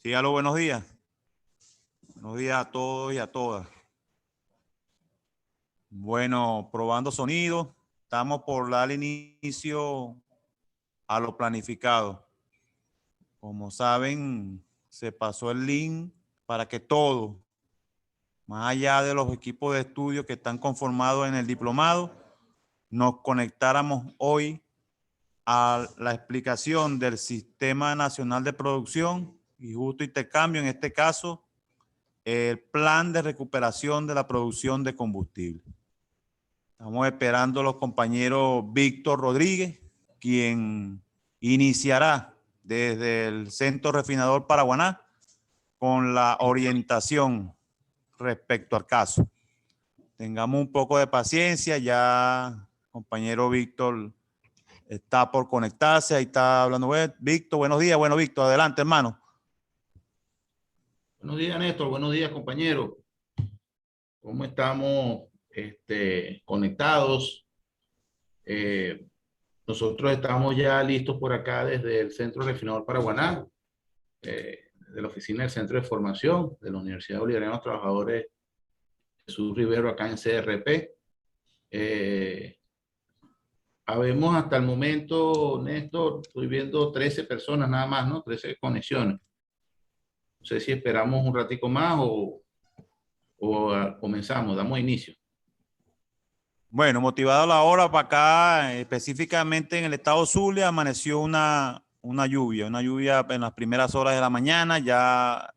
Sí, aló, buenos días. Buenos días a todos y a todas. Bueno, probando sonido. Estamos por dar inicio a lo planificado. Como saben, se pasó el link para que todos, más allá de los equipos de estudio que están conformados en el diplomado, nos conectáramos hoy a la explicación del Sistema Nacional de Producción y Justo Intercambio, en este caso, el plan de recuperación de la producción de combustible. Estamos esperando a los compañeros Víctor Rodríguez, quien iniciará desde el Centro Refinador Paraguaná con la orientación respecto al caso. Tengamos un poco de paciencia, ya compañero Víctor está por conectarse, ahí está hablando Víctor, buenos días, bueno Víctor, adelante hermano. Buenos días, Néstor. Buenos días, compañero. ¿Cómo estamos conectados? Nosotros estamos ya listos por acá desde el Centro Refinador Paraguaná, de la oficina del Centro de Formación de la Universidad Bolivariana de los Trabajadores Jesús Rivero, acá en CRP. Habemos hasta el momento, Néstor, estoy viendo 13 personas nada más, ¿no? 13 conexiones. No sé si esperamos un ratico más o comenzamos, damos inicio. Bueno, motivado a la hora para acá, específicamente en el estado Zulia, amaneció una lluvia en las primeras horas de la mañana, ya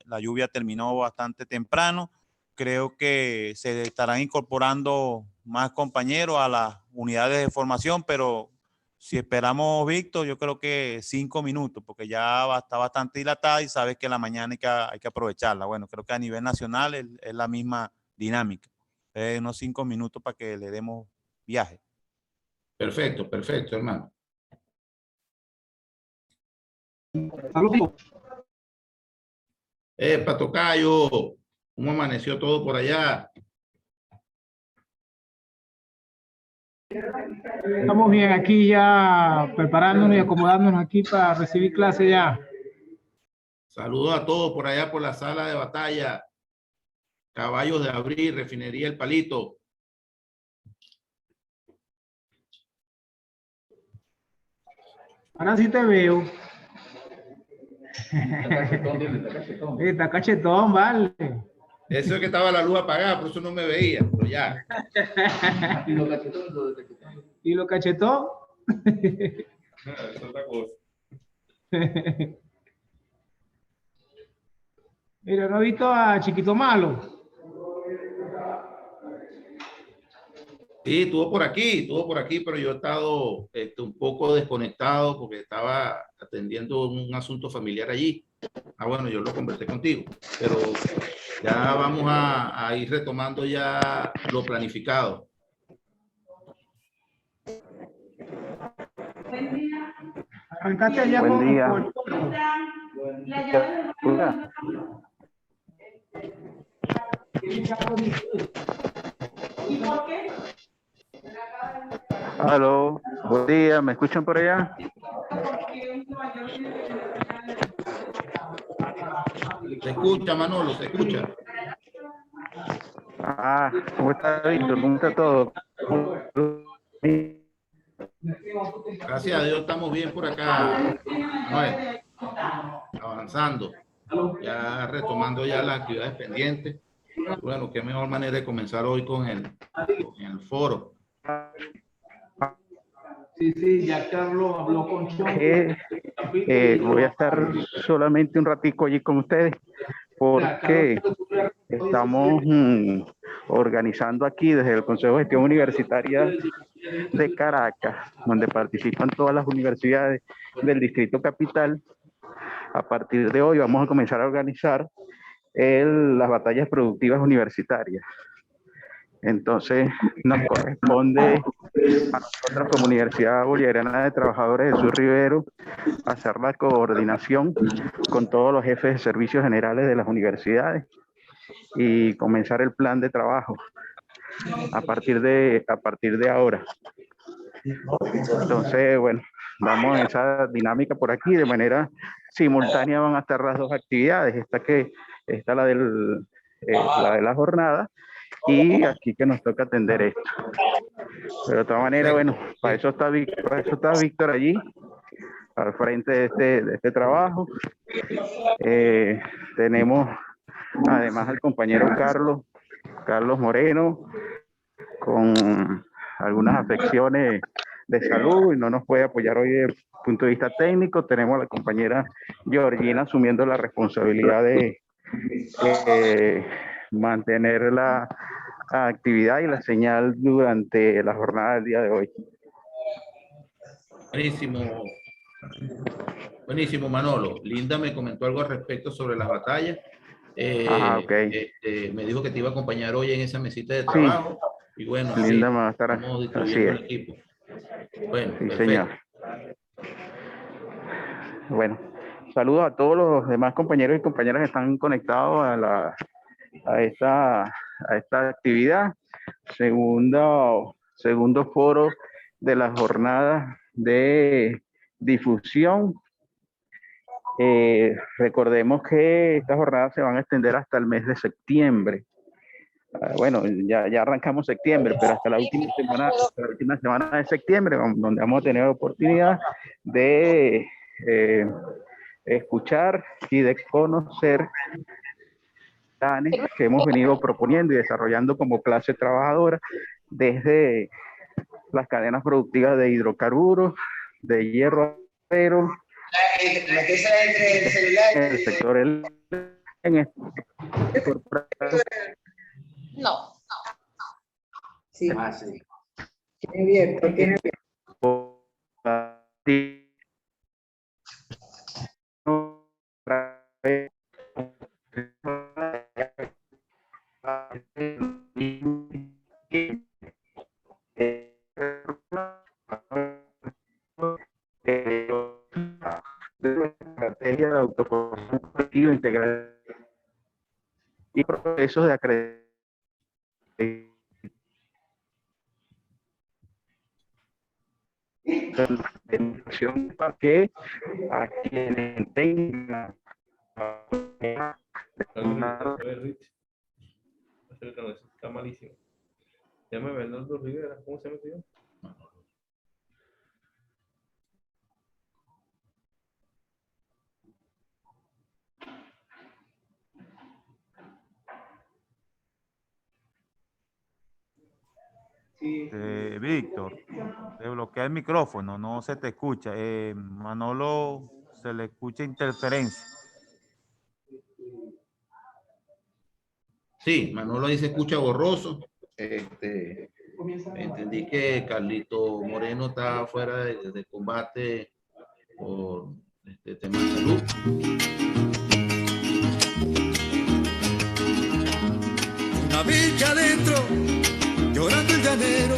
la lluvia terminó bastante temprano. Creo que se estarán incorporando más compañeros a las unidades de formación, pero si esperamos, Víctor, yo creo que 5 minutos, porque ya está bastante dilatada y sabes que la mañana hay que aprovecharla. Bueno, creo que a nivel nacional es la misma dinámica. Unos 5 minutos para que le demos viaje. Perfecto, perfecto, hermano. Tocayo, ¿cómo amaneció todo por allá? Estamos bien aquí ya preparándonos y acomodándonos aquí para recibir clase ya. Saludos a todos por allá por la sala de batalla. Caballos de Abril, Refinería El Palito. Ahora sí te veo. Está cachetón, vale. Eso es que estaba la luz apagada, por eso no me veía, pero ya. ¿Y lo cachetón? Es otra cosa. Mira, ¿no he visto a Chiquito Malo? Sí, estuvo por aquí, pero yo he estado un poco desconectado porque estaba atendiendo un asunto familiar allí. Bueno, yo lo conversé contigo, pero ya vamos a ir retomando ya lo planificado. Arrancaste allá Buen con día. ¿Y por qué? Aló, buen día, ¿me escuchan por allá? Se escucha, Manolo, se escucha. ¿Cómo está Víctor? ¿Cómo está todo? Gracias a Dios estamos bien por acá. Bueno, avanzando, ya retomando ya las actividades pendientes. Bueno, qué mejor manera de comenzar hoy con el foro. Sí, ya Carlos habló con John. Voy a estar solamente un ratico allí con ustedes porque estamos organizando aquí desde el Consejo de Gestión Universitaria de Caracas, donde participan todas las universidades del Distrito Capital. A partir de hoy vamos a comenzar a organizar las batallas productivas universitarias. Entonces nos corresponde a nosotros como Universidad Bolivariana de Trabajadores Jesús Rivero hacer la coordinación con todos los jefes de servicios generales de las universidades y comenzar el plan de trabajo a partir de ahora. Entonces, bueno, vamos en esa dinámica por aquí, de manera simultánea van a estar las dos actividades, esta la de la jornada, y aquí que nos toca atender esto. Pero de todas maneras, bueno, para eso está Víctor allí, al frente de este trabajo. Tenemos además al compañero Carlos Moreno, con algunas afecciones de salud y no nos puede apoyar hoy desde el punto de vista técnico. Tenemos a la compañera Georgina asumiendo la responsabilidad de mantener la actividad y la señal durante la jornada del día de hoy. Buenísimo. Buenísimo, Manolo. Linda me comentó algo al respecto sobre las batallas. Okay. Me dijo que te iba a acompañar hoy en esa mesita de trabajo. Sí. Y bueno, Linda va a estar estamos distribuyendo el equipo. Bueno, sí, perfecto. señor. Bueno, saludos a todos los demás compañeros y compañeras que están conectados a esta actividad. Segundo foro de las jornadas de difusión. Recordemos que estas jornadas se van a extender hasta el mes de septiembre. Bueno, ya arrancamos septiembre, pero hasta la última semana de septiembre, donde vamos a tener oportunidad de escuchar y de conocer planes que hemos venido proponiendo y desarrollando como clase trabajadora desde las cadenas productivas de hidrocarburos, de hierro acero, el sector No. Sí. Sí. Tiene abierto. Estrategia de autoconsumo colectivo integral y procesos de acreditación para que a quienes tengan está malísimo. Llama a Bernardo Rivera, ¿cómo se metió? Víctor, te bloquea el micrófono, no se te escucha. Manolo, se le escucha interferencia. Sí, Manolo ahí se escucha borroso. Entendí que Carlito Moreno está fuera de combate por tema de salud. Una villa adentro, llorando el llanero.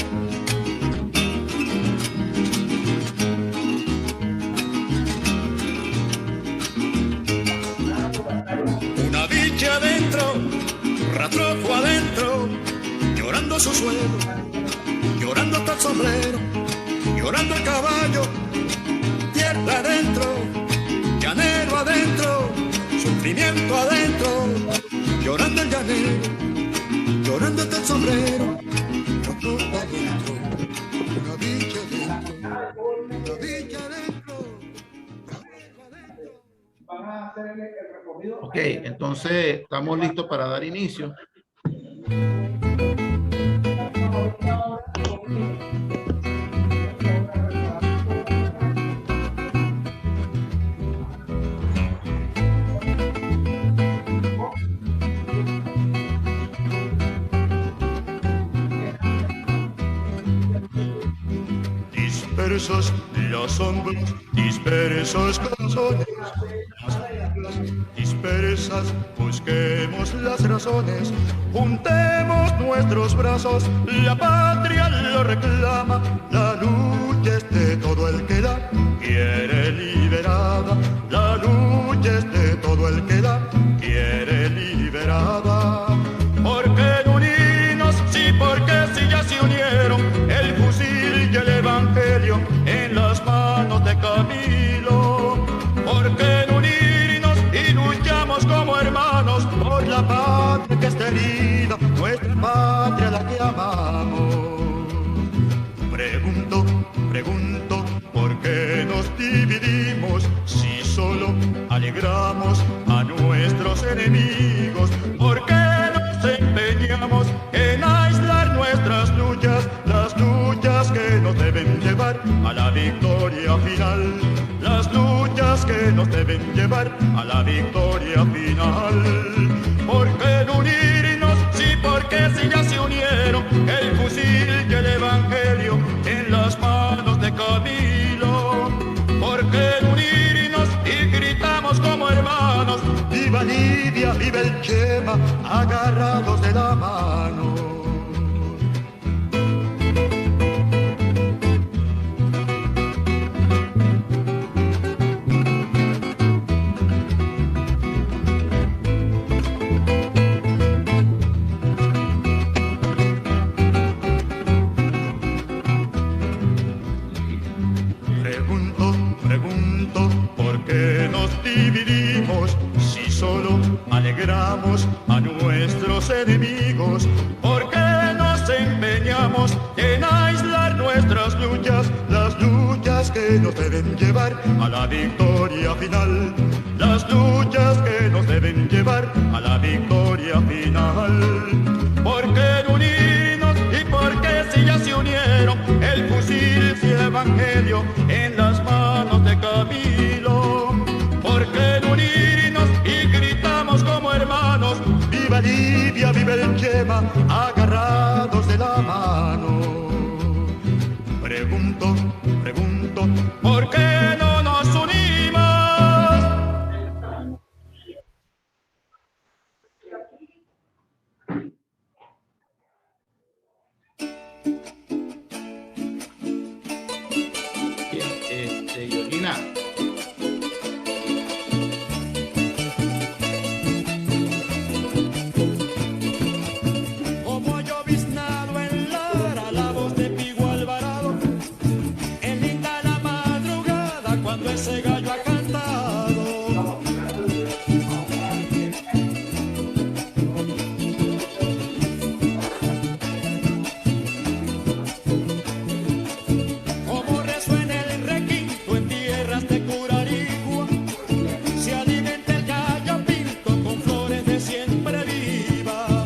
Una villa adentro, rastrojo adentro, llorando su suelo, llorando hasta el sombrero, llorando el caballo, tierra adentro, llanero adentro, sufrimiento adentro, llorando el llanero, llorando hasta el sombrero, rastrojo adentro, una villa adentro, una villa adentro. Ok, entonces estamos listos para dar inicio. Dispersos los sombras, dispersos corazones, dispersas, busquemos las razones, juntemos nuestros brazos, la patria lo reclama, la lucha es de todo el que la quiere liberada, la lucha es de todo el que la quiere liberada, porque unidos, sí, porque si ya se unieron, el fusil y el evangelio en las manos de amamos. Pregunto, ¿por qué nos dividimos si solo alegramos a nuestros enemigos? ¿Por qué nos empeñamos en aislar nuestras luchas, las luchas que nos deben llevar a la victoria final? Las luchas que nos deben llevar a la victoria final. ¿Por qué no unirnos? Sí, porque si ya se unieron el fusil y el evangelio en las manos de Camilo. ¿Por qué no unirnos y gritamos como hermanos? Viva Libia, viva el Chema, agarrados de la mano. Pregunto, ¿por qué nos dividimos si solo alegramos a nuestros enemigos? ¿Por qué nos empeñamos en aislar nuestras luchas, las luchas que nos deben llevar a la victoria final? Las luchas que nos deben llevar a la victoria final. ¿Por qué no unirnos y por qué si ya se unieron el fusil y el evangelio en las manos de Camilo? ¿Por qué no unirnos y gritamos como hermanos? Viva Libia, viva el Chema, agarrados de la mano. Pregunto, ¿por qué no nos unimos? Yolina. Como lloviznado en Lara, la voz de Pigo Alvarado, es linda la madrugada cuando ese gallo ha cantado. Como resuena el requinto en tierras de Curarigua, se alimenta el gallo pinto con flores de siempre viva.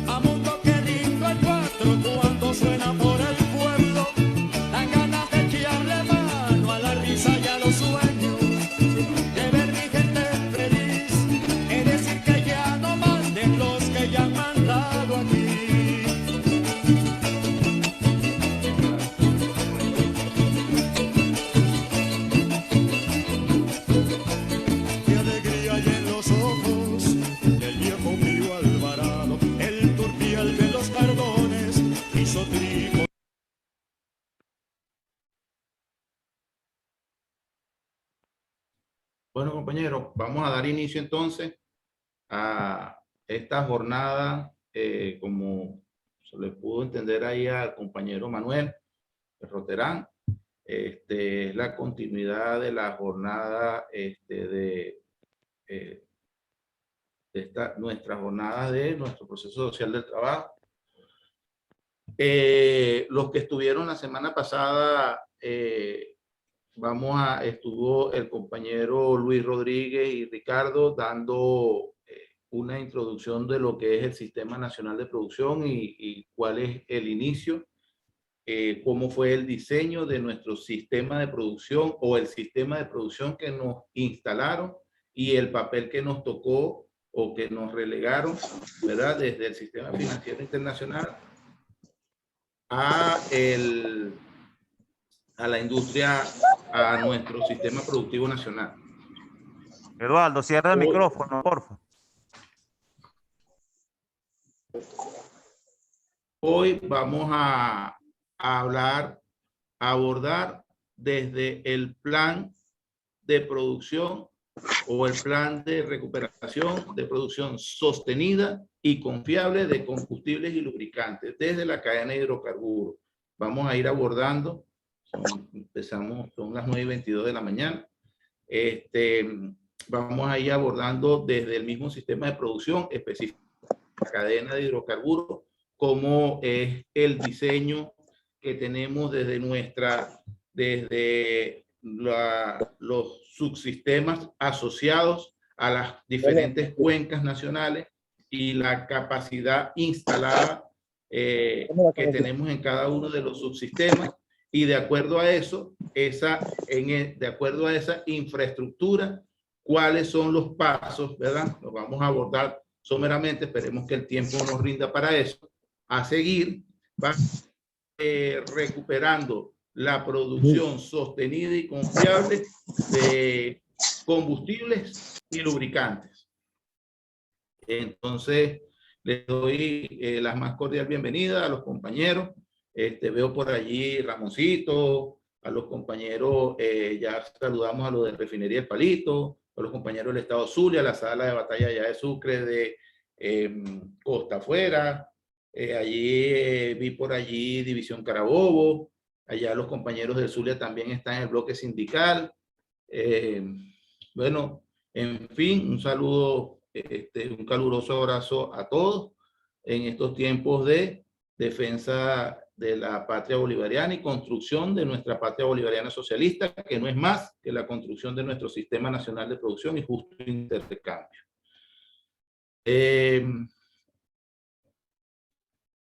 A mundo que lindo el cuatro cuando suena por el pueblo, dan ganas de echarle mano a la risa y a los sueños, de ver mi gente feliz, es decir que ya no manden los que ya han mandado aquí. Qué alegría hay en los ojos del viejo Pío Alvarado, el turpial de los cardones hizo trigo. Bueno, compañeros, vamos a dar inicio entonces a esta jornada, como se le pudo entender ahí al compañero Manuel Roterán. Es la continuidad de la jornada nuestra jornada de nuestro proceso social del trabajo. Los que estuvieron la semana pasada, estuvo el compañero Luis Rodríguez y Ricardo dando una introducción de lo que es el Sistema Nacional de Producción y cuál es el inicio, cómo fue el diseño de nuestro sistema de producción o el sistema de producción que nos instalaron y el papel que nos tocó o que nos relegaron, ¿verdad? Desde el sistema financiero internacional a a la industria, a nuestro sistema productivo nacional. Eduardo, cierra el micrófono, por favor. Hoy vamos a abordar desde el plan de producción o el plan de recuperación de producción sostenida y confiable de combustibles y lubricantes desde la cadena de hidrocarburos. Vamos a ir abordando, empezamos, son las 9:22 de la mañana. Vamos a ir abordando desde el mismo sistema de producción específico, la cadena de hidrocarburos, cómo es el diseño que tenemos desde los subsistemas asociados a las diferentes cuencas nacionales y la capacidad instalada que tenemos en cada uno de los subsistemas, y de acuerdo a eso, de acuerdo a esa infraestructura, cuáles son los pasos, ¿verdad? Los vamos a abordar someramente, esperemos que el tiempo nos rinda para eso, a seguir, va recuperando la producción sostenida y confiable de combustibles y lubricantes. Entonces, les doy la más cordial bienvenida a los compañeros. Veo por allí Ramoncito, a los compañeros, ya saludamos a los de Refinería El Palito, a los compañeros del Estado Zulia, a la sala de batalla allá de Sucre, de Costa Afuera. Allí vi por allí División Carabobo, allá los compañeros del Zulia también están en el bloque sindical. Bueno, en fin, un saludo, un caluroso abrazo a todos en estos tiempos de defensa de la patria bolivariana y construcción de nuestra patria bolivariana socialista, que no es más que la construcción de nuestro sistema nacional de producción y justo intercambio.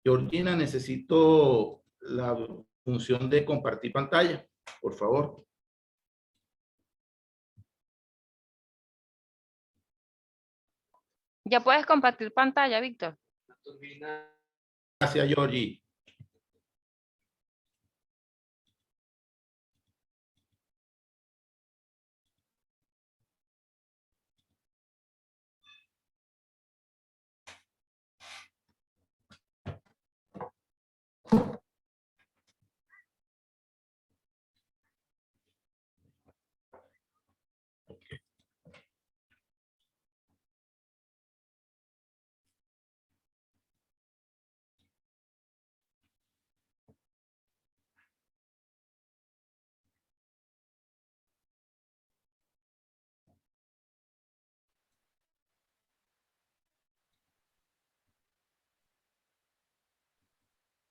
Georgina, necesito la función de compartir pantalla, por favor. Ya puedes compartir pantalla, Víctor. Gracias, Georgie.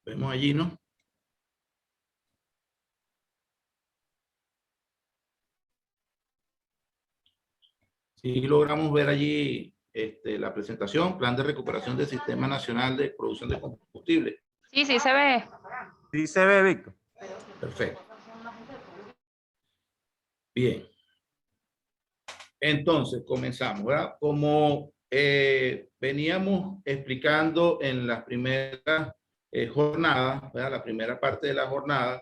Vemos allí, ¿no? Sí, logramos ver allí la presentación, plan de recuperación del Sistema Nacional de Producción de Combustible. Sí, sí se ve. Sí se ve, Víctor. Perfecto. Bien. Entonces, comenzamos, ¿verdad? Como veníamos explicando en las primeras jornadas, ¿verdad? La primera parte de la jornada,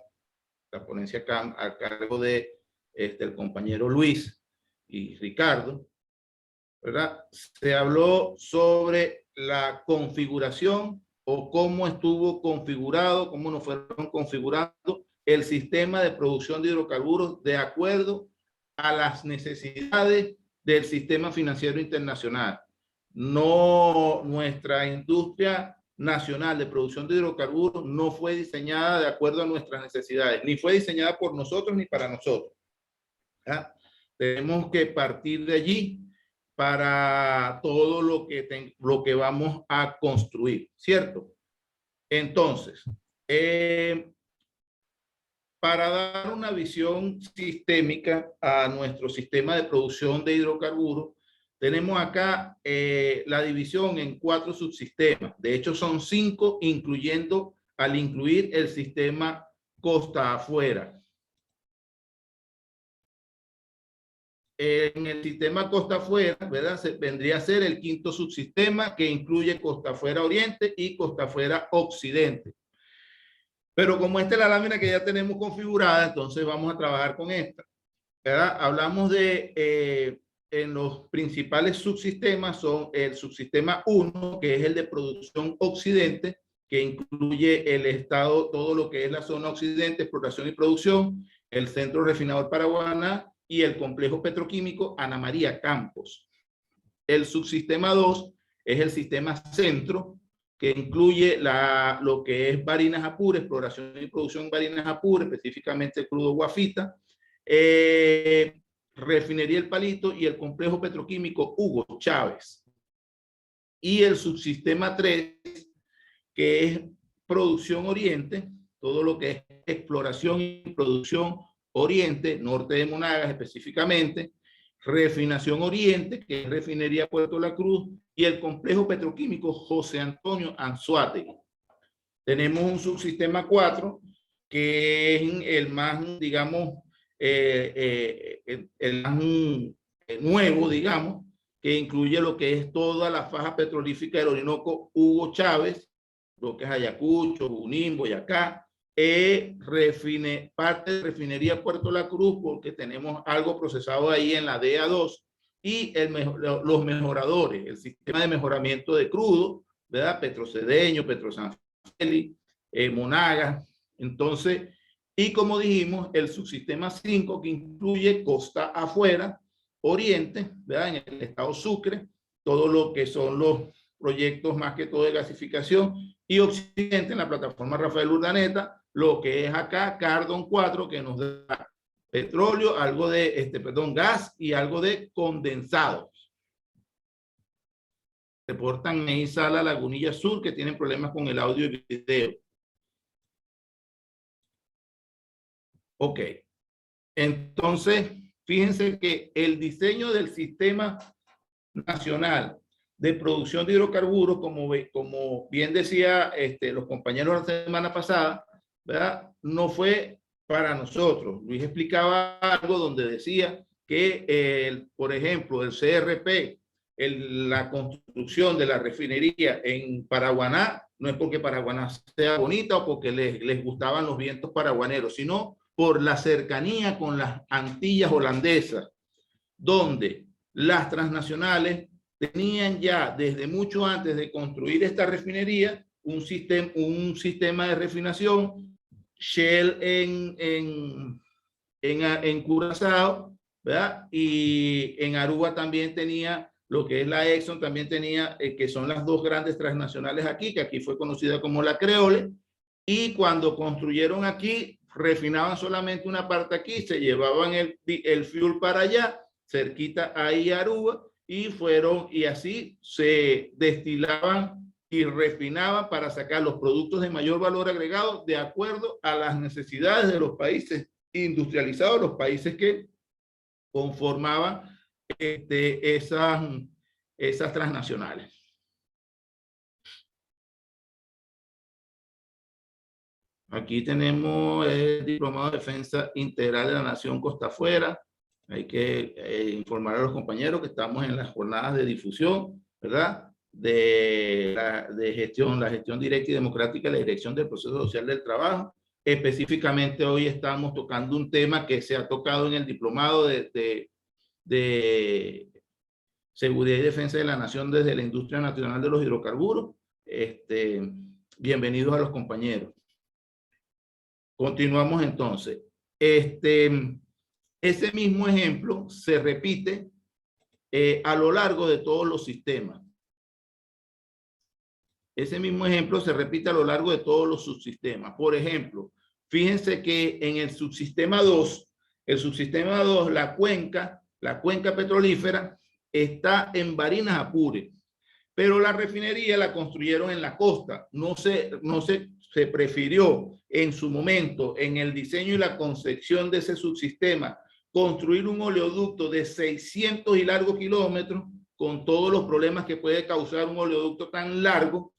la ponencia a cargo de el compañero Luis y Ricardo, ¿verdad? Se habló sobre la configuración o cómo estuvo configurado, cómo nos fueron configurando el sistema de producción de hidrocarburos de acuerdo a las necesidades del sistema financiero internacional. No, nuestra industria nacional de producción de hidrocarburos no fue diseñada de acuerdo a nuestras necesidades, ni fue diseñada por nosotros ni para nosotros. ¿Ya? Tenemos que partir de allí para todo lo que vamos a construir, ¿cierto? Entonces, para dar una visión sistémica a nuestro sistema de producción de hidrocarburos, tenemos acá la división en 4 subsistemas. De hecho, son 5, incluyendo al incluir el sistema costa afuera. En el sistema costa afuera, ¿verdad? Vendría a ser el 5º subsistema, que incluye costa afuera oriente y costa afuera occidente. Pero como esta es la lámina que ya tenemos configurada, entonces vamos a trabajar con esta, ¿verdad? Hablamos de, en los principales subsistemas son el subsistema 1, que es el de producción occidente, que incluye el estado, todo lo que es la zona occidente, exploración y producción, el centro refinador Paraguaná y el complejo petroquímico Ana María Campos. El subsistema 2 es el sistema centro, que incluye lo que es Barinas Apure, exploración y producción Barinas Apure, específicamente crudo Guafita, refinería El Palito y el complejo petroquímico Hugo Chávez. Y el subsistema 3, que es producción oriente, todo lo que es exploración y producción oriente, norte de Monagas específicamente, refinación oriente, que es refinería Puerto La Cruz, y el complejo petroquímico José Antonio Anzoátegui. Tenemos un subsistema 4, que es el más, digamos, el más nuevo, digamos, que incluye lo que es toda la faja petrolífica del Orinoco Hugo Chávez, lo que es Ayacucho, Junín, Boyacá, parte de refinería Puerto La Cruz, porque tenemos algo procesado ahí en la DA2, y los mejoradores, el sistema de mejoramiento de crudo, ¿verdad? Petrocedeño, Petrosan Félix, Monagas. Entonces, y como dijimos, el subsistema 5, que incluye costa afuera, oriente, ¿verdad? En el estado Sucre, todo lo que son los proyectos más que todo de gasificación, y occidente en la plataforma Rafael Urdaneta, lo que es acá Cardón 4, que nos da petróleo, algo de, gas y algo de condensados. Reportan ahí Sala Lagunilla Sur, que tienen problemas con el audio y video. Ok. Entonces, fíjense que el diseño del sistema nacional de producción de hidrocarburos, como bien decía los compañeros la semana pasada, ¿verdad? No fue para nosotros. Luis explicaba algo donde decía que, por ejemplo, el CRP, la construcción de la refinería en Paraguaná, no es porque Paraguaná sea bonita o porque les gustaban los vientos paraguaneros, sino por la cercanía con las Antillas holandesas, donde las transnacionales tenían ya desde mucho antes de construir esta refinería un sistema de refinación, Shell en Curazao, ¿verdad? Y en Aruba también tenía lo que es la Exxon, también tenía, que son las dos grandes transnacionales aquí, que aquí fue conocida como la Creole, y cuando construyeron aquí, refinaban solamente una parte aquí, se llevaban el fuel para allá, cerquita ahí a Aruba, y así se destilaban y refinaban para sacar los productos de mayor valor agregado de acuerdo a las necesidades de los países industrializados, los países que conformaban esas transnacionales. Aquí tenemos el Diplomado de Defensa Integral de la Nación Costa Afuera. Hay que informar a los compañeros que estamos en las jornadas de difusión, ¿verdad? De gestión, la gestión directa y democrática, la dirección del proceso social del trabajo. Específicamente hoy estamos tocando un tema que se ha tocado en el Diplomado de Seguridad y Defensa de la Nación desde la Industria Nacional de los Hidrocarburos. Bienvenidos a los compañeros. Continuamos entonces. Ese mismo ejemplo se repite a lo largo de todos los sistemas. Ese mismo ejemplo se repite a lo largo de todos los subsistemas. Por ejemplo, fíjense que en el subsistema 2, la cuenca petrolífera está en Barinas Apure, pero la refinería la construyeron en la costa. Se prefirió en su momento, en el diseño y la concepción de ese subsistema, construir un oleoducto de 600 y largos kilómetros, con todos los problemas que puede causar un oleoducto tan largo,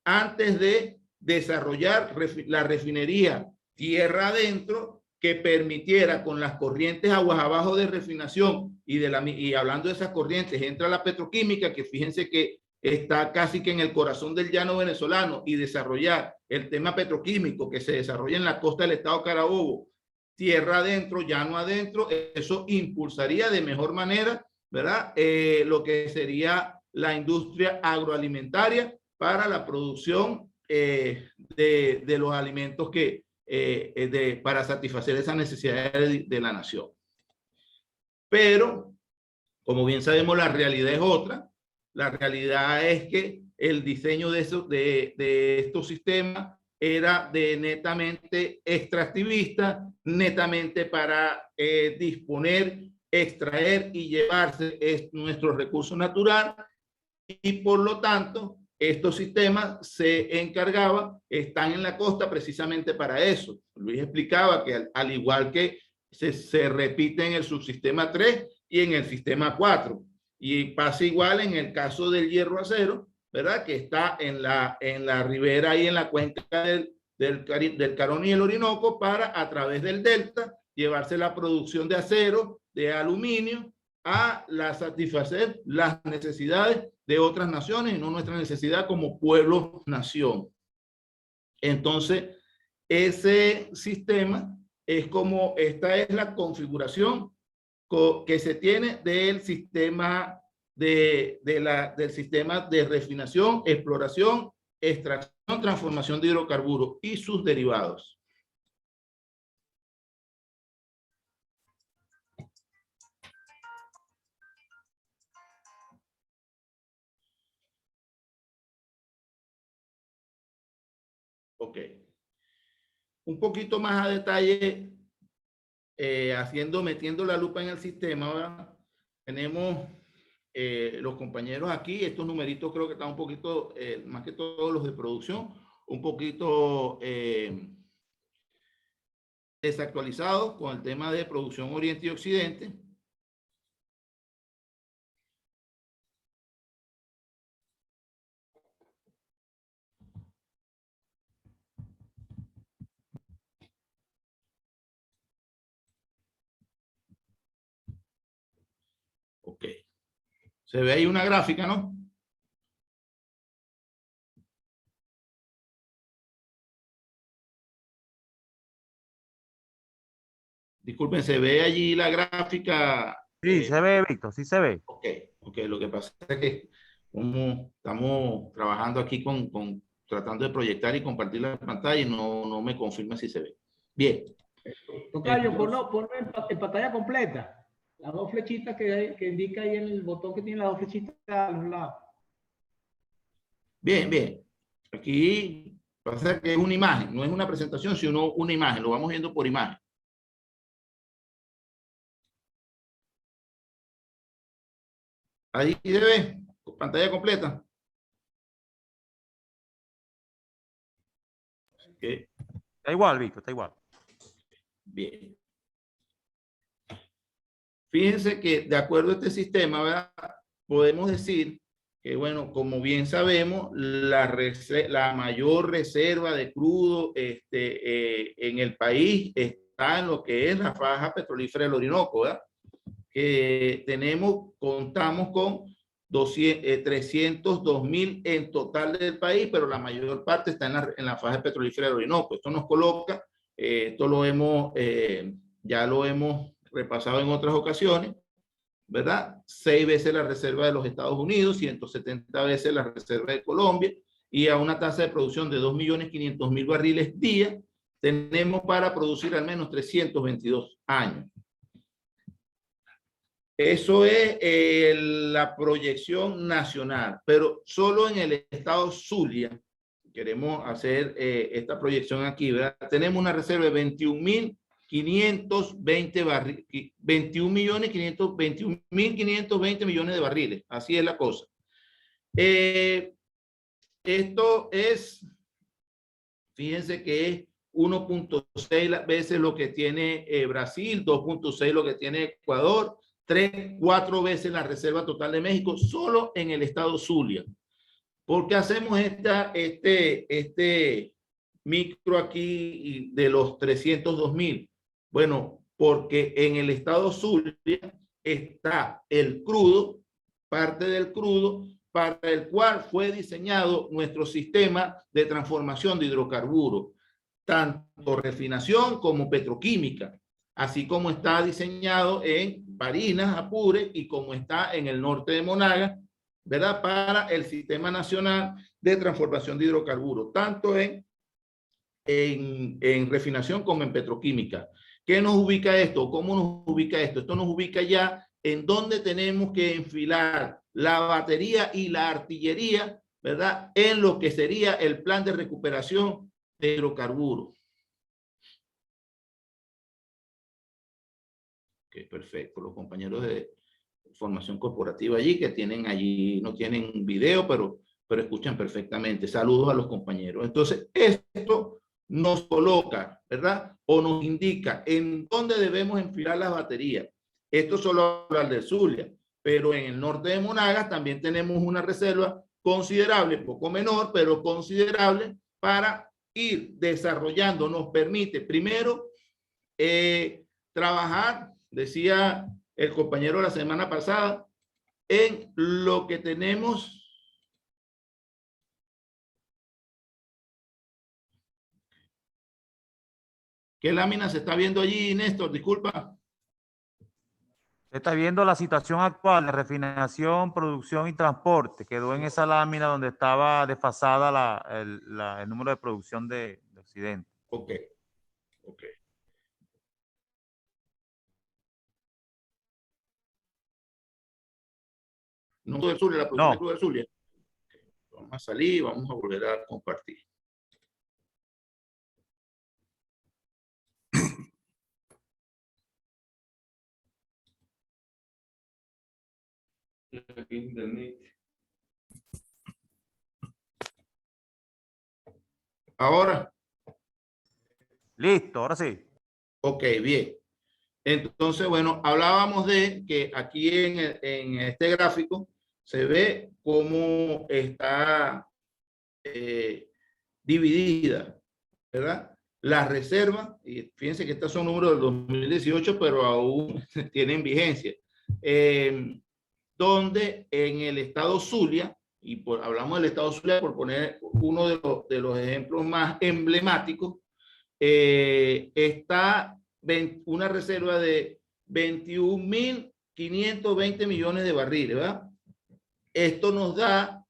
antes de desarrollar la refinería tierra adentro, que permitiera con las corrientes aguas abajo de refinación y hablando de esas corrientes entra la petroquímica, que fíjense que está casi que en el corazón del llano venezolano, y desarrollar el tema petroquímico que se desarrolla en la costa del estado Carabobo, tierra adentro, llano adentro, eso impulsaría de mejor manera, ¿verdad? Lo que sería la industria agroalimentaria para la producción de los alimentos que, para satisfacer esas necesidades de la nación. Pero, como bien sabemos, la realidad es otra. La realidad es que el diseño de estos sistemas era de netamente extractivista, netamente para disponer, extraer y llevarse nuestros recursos naturales, y por lo tanto estos sistemas se encargaban, están en la costa precisamente para eso. Luis explicaba que al igual que se repite en el subsistema 3 y en el sistema 4, y pasa igual en el caso del hierro acero, ¿verdad? Que está en la ribera y en la cuenca del Carón y el Orinoco, para a través del delta llevarse la producción de acero, de aluminio, a satisfacer las necesidades de otras naciones y no nuestra necesidad como pueblo-nación. Entonces, ese sistema es como, esta es la configuración que se tiene del sistema del sistema de refinación, exploración, extracción, transformación de hidrocarburos y sus derivados. Ok. Un poquito más a detalle, metiendo la lupa en el sistema, ¿verdad? Tenemos los compañeros aquí, estos numeritos creo que están un poquito, más que todos los de producción, un poquito desactualizados con el tema de producción Oriente y Occidente. Ok. Se ve ahí una gráfica, ¿no? Disculpen, ¿se ve allí la gráfica? Sí, se ve, Víctor, sí se ve. Ok, lo que pasa es que como estamos trabajando aquí tratando de proyectar y compartir la pantalla, y no me confirma si se ve. Bien. Tocayo, ponlo en pantalla completa. Las dos flechitas que indica ahí en el botón, que tiene las dos flechitas a los lados. Bien, bien. Aquí pasa que es una imagen, no es una presentación, sino una imagen. Lo vamos viendo por imagen. Ahí se ve, pantalla completa. Okay. Está igual, Víctor, está igual. Bien. Fíjense que de acuerdo a este sistema, ¿verdad? Podemos decir que, bueno, como bien sabemos, la mayor reserva de crudo en el país está en lo que es la faja petrolífera del Orinoco, ¿verdad? Que contamos con 302.000 en total del país, pero la mayor parte está en la faja petrolífera del Orinoco. Esto nos coloca, esto ya lo hemos repasado en otras ocasiones, ¿verdad? 6 veces la reserva de los Estados Unidos, 170 veces la reserva de Colombia, y a una tasa de producción de 2.500.000 barriles día, tenemos para producir al menos 322 años. Eso es la proyección nacional, pero solo en el estado Zulia, queremos hacer esta proyección aquí, ¿verdad? Tenemos una reserva de 21.520 millones de barriles. Así es la cosa. Esto es, fíjense que es 1.6 veces lo que tiene Brasil, 2.6 lo que tiene Ecuador, 4 veces la reserva total de México, solo en el estado Zulia. ¿Por qué hacemos este micro aquí de los 302.000? Bueno, porque en el estado Zulia está el crudo, parte del crudo, para el cual fue diseñado nuestro sistema de transformación de hidrocarburos, tanto refinación como petroquímica, así como está diseñado en Barinas, Apure, y como está en el norte de Monagas, ¿verdad? Para el Sistema Nacional de Transformación de Hidrocarburos, tanto en refinación como en petroquímica. ¿Qué nos ubica esto? ¿Cómo nos ubica esto? Esto nos ubica ya en donde tenemos que enfilar la batería y la artillería, ¿verdad? En lo que sería el plan de recuperación de hidrocarburos. Ok, perfecto. Los compañeros de formación corporativa allí, que tienen allí, no tienen video, pero escuchan perfectamente. Saludos a los compañeros. Entonces, esto nos coloca, ¿verdad? O nos indica en dónde debemos enfilar las baterías. Esto solo habla del Zulia, pero en el norte de Monagas también tenemos una reserva considerable, poco menor, pero considerable, para ir desarrollando. Nos permite, primero, trabajar, decía el compañero la semana pasada, en lo que tenemos. ¿Qué lámina se está viendo allí, Néstor? Disculpa. Se está viendo la situación actual de refinación, producción y transporte. Quedó en esa lámina donde estaba desfasada el número de producción de Occidente. Ok. Ok. No del Zulia, la producción del Zulia. Vamos a salir y vamos a volver a compartir. Ahora. Listo, ahora sí. Ok, bien. Entonces, bueno, hablábamos de que aquí en este gráfico se ve cómo está dividida, ¿verdad? Las reservas, y fíjense que estos son números del 2018, pero aún tienen vigencia. Donde en el estado Zulia, y hablamos del estado Zulia por poner uno de los ejemplos más emblemáticos, está una reserva de 21.520 millones de barriles, ¿verdad? Esto nos da,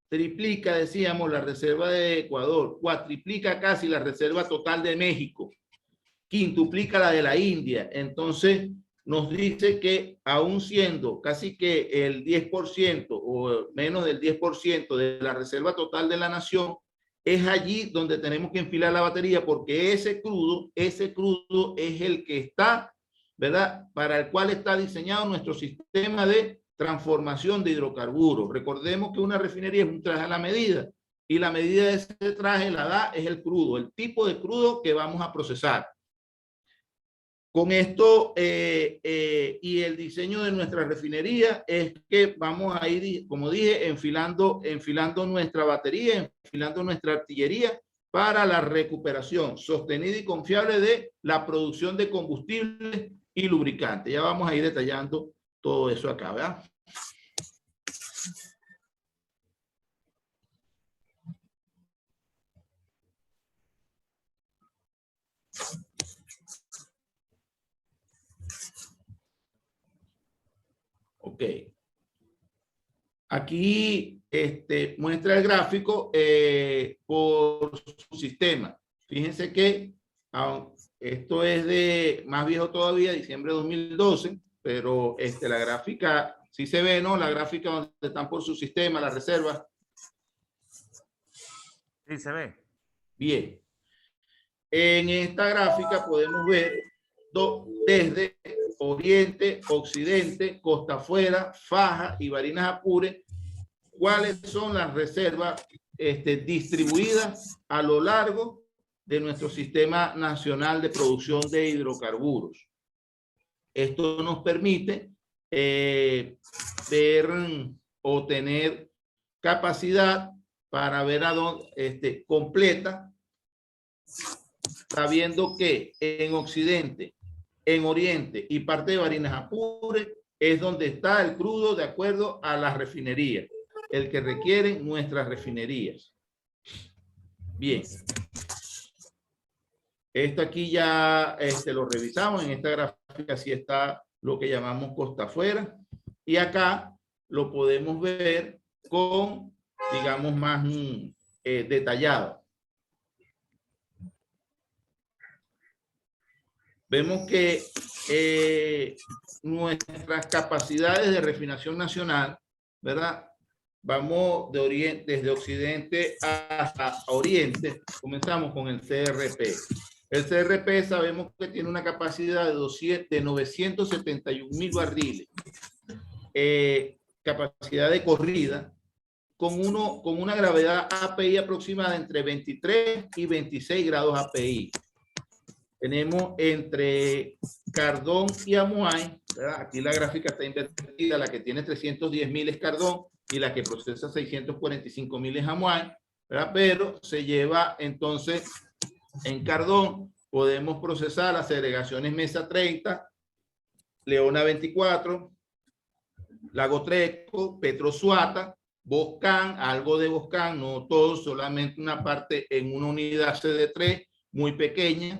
triplica, decíamos, la reserva de Ecuador, cuatriplica casi la reserva total de México, quintuplica la de la India. Entonces, nos dice que aún siendo casi que el 10% o menos del 10% de la reserva total de la nación, es allí donde tenemos que enfilar la batería, porque ese crudo es el que está, ¿verdad? Para el cual está diseñado nuestro sistema de transformación de hidrocarburos. Recordemos que una refinería es un traje a la medida, y la medida de ese traje la da es el crudo, el tipo de crudo que vamos a procesar. Con esto y el diseño de nuestra refinería es que vamos a ir, como dije, enfilando nuestra batería, enfilando nuestra artillería para la recuperación sostenida y confiable de la producción de combustibles y lubricantes. Ya vamos a ir detallando todo eso acá, ¿verdad? Ok. Aquí muestra el gráfico por su sistema. Fíjense que esto es de más viejo todavía, diciembre de 2012, pero la gráfica, sí se ve, ¿no? La gráfica donde están por su sistema, las reservas. Sí, se ve. Bien. En esta gráfica podemos ver desde Oriente, Occidente, Costa Afuera, Faja y Barinas Apure, cuáles son las reservas distribuidas a lo largo de nuestro Sistema Nacional de Producción de Hidrocarburos. Esto nos permite ver o tener capacidad para ver a dónde completa, sabiendo que en Occidente, en Oriente y parte de Barinas Apure es donde está el crudo de acuerdo a las refinerías, el que requieren nuestras refinerías. Bien. Esto aquí ya lo revisamos. En esta gráfica sí está lo que llamamos costa afuera. Y acá lo podemos ver con, digamos, más detallado. Vemos que nuestras capacidades de refinación nacional, ¿verdad? Vamos desde occidente hasta oriente. Comenzamos con el CRP. El CRP sabemos que tiene una capacidad de 971.000 barriles. Capacidad de corrida con una gravedad API aproximada entre 23 y 26 grados API. Tenemos entre Cardón y Amuay, ¿verdad? Aquí la gráfica está invertida, la que tiene 310.000 es Cardón y la que procesa 645.000 es Amuay, ¿verdad? Pero se lleva entonces en Cardón, podemos procesar las segregaciones Mesa 30, Leona 24, Lago Treco, Petrosuata, Boscán, algo de Boscán, no todo, solamente una parte en una unidad CD3 muy pequeña.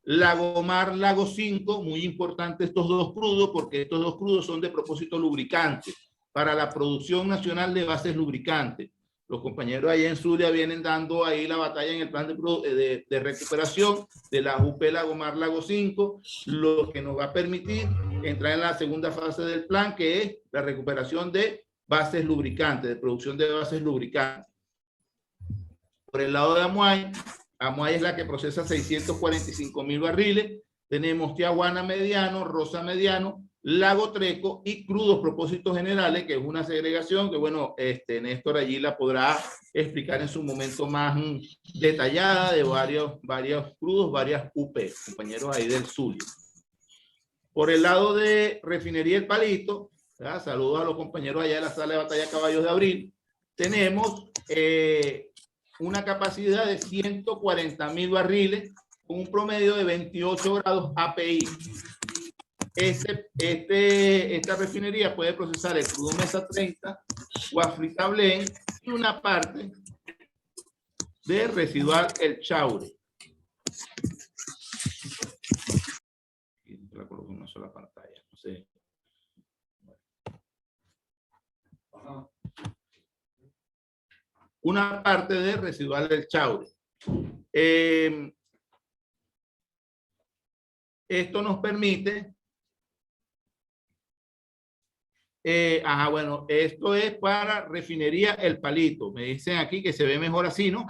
Lago Mar, Lago 5, muy importante estos dos crudos, porque estos dos crudos son de propósito lubricante para la producción nacional de bases lubricantes. Los compañeros allá en Zulia vienen dando ahí la batalla en el plan de recuperación de la UP Lago Mar, Lago 5, lo que nos va a permitir entrar en la segunda fase del plan, que es la recuperación de bases lubricantes, de producción de bases lubricantes. Por el lado de Amuay, Amuay es la que procesa 645.000 barriles. Tenemos Tiahuana mediano, Rosa mediano, Lago Treco y crudos propósitos generales, que es una segregación que, bueno, Néstor allí la podrá explicar en su momento más detallada de varios crudos, varias UP, compañeros ahí del sur. Por el lado de Refinería El Palito, ¿verdad? Saludos a los compañeros allá de la sala de batalla Caballos de Abril. Tenemos una capacidad de 140.000 barriles con un promedio de 28 grados API. Esta refinería puede procesar el crudo Mesa 30, Guafrita Blend y una parte de residual El Chaure. La coloco en una sola pantalla. No sé. Una parte de residual del Chaure. Esto nos permite, bueno, esto es para refinería El Palito. Me dicen aquí que se ve mejor así, ¿no?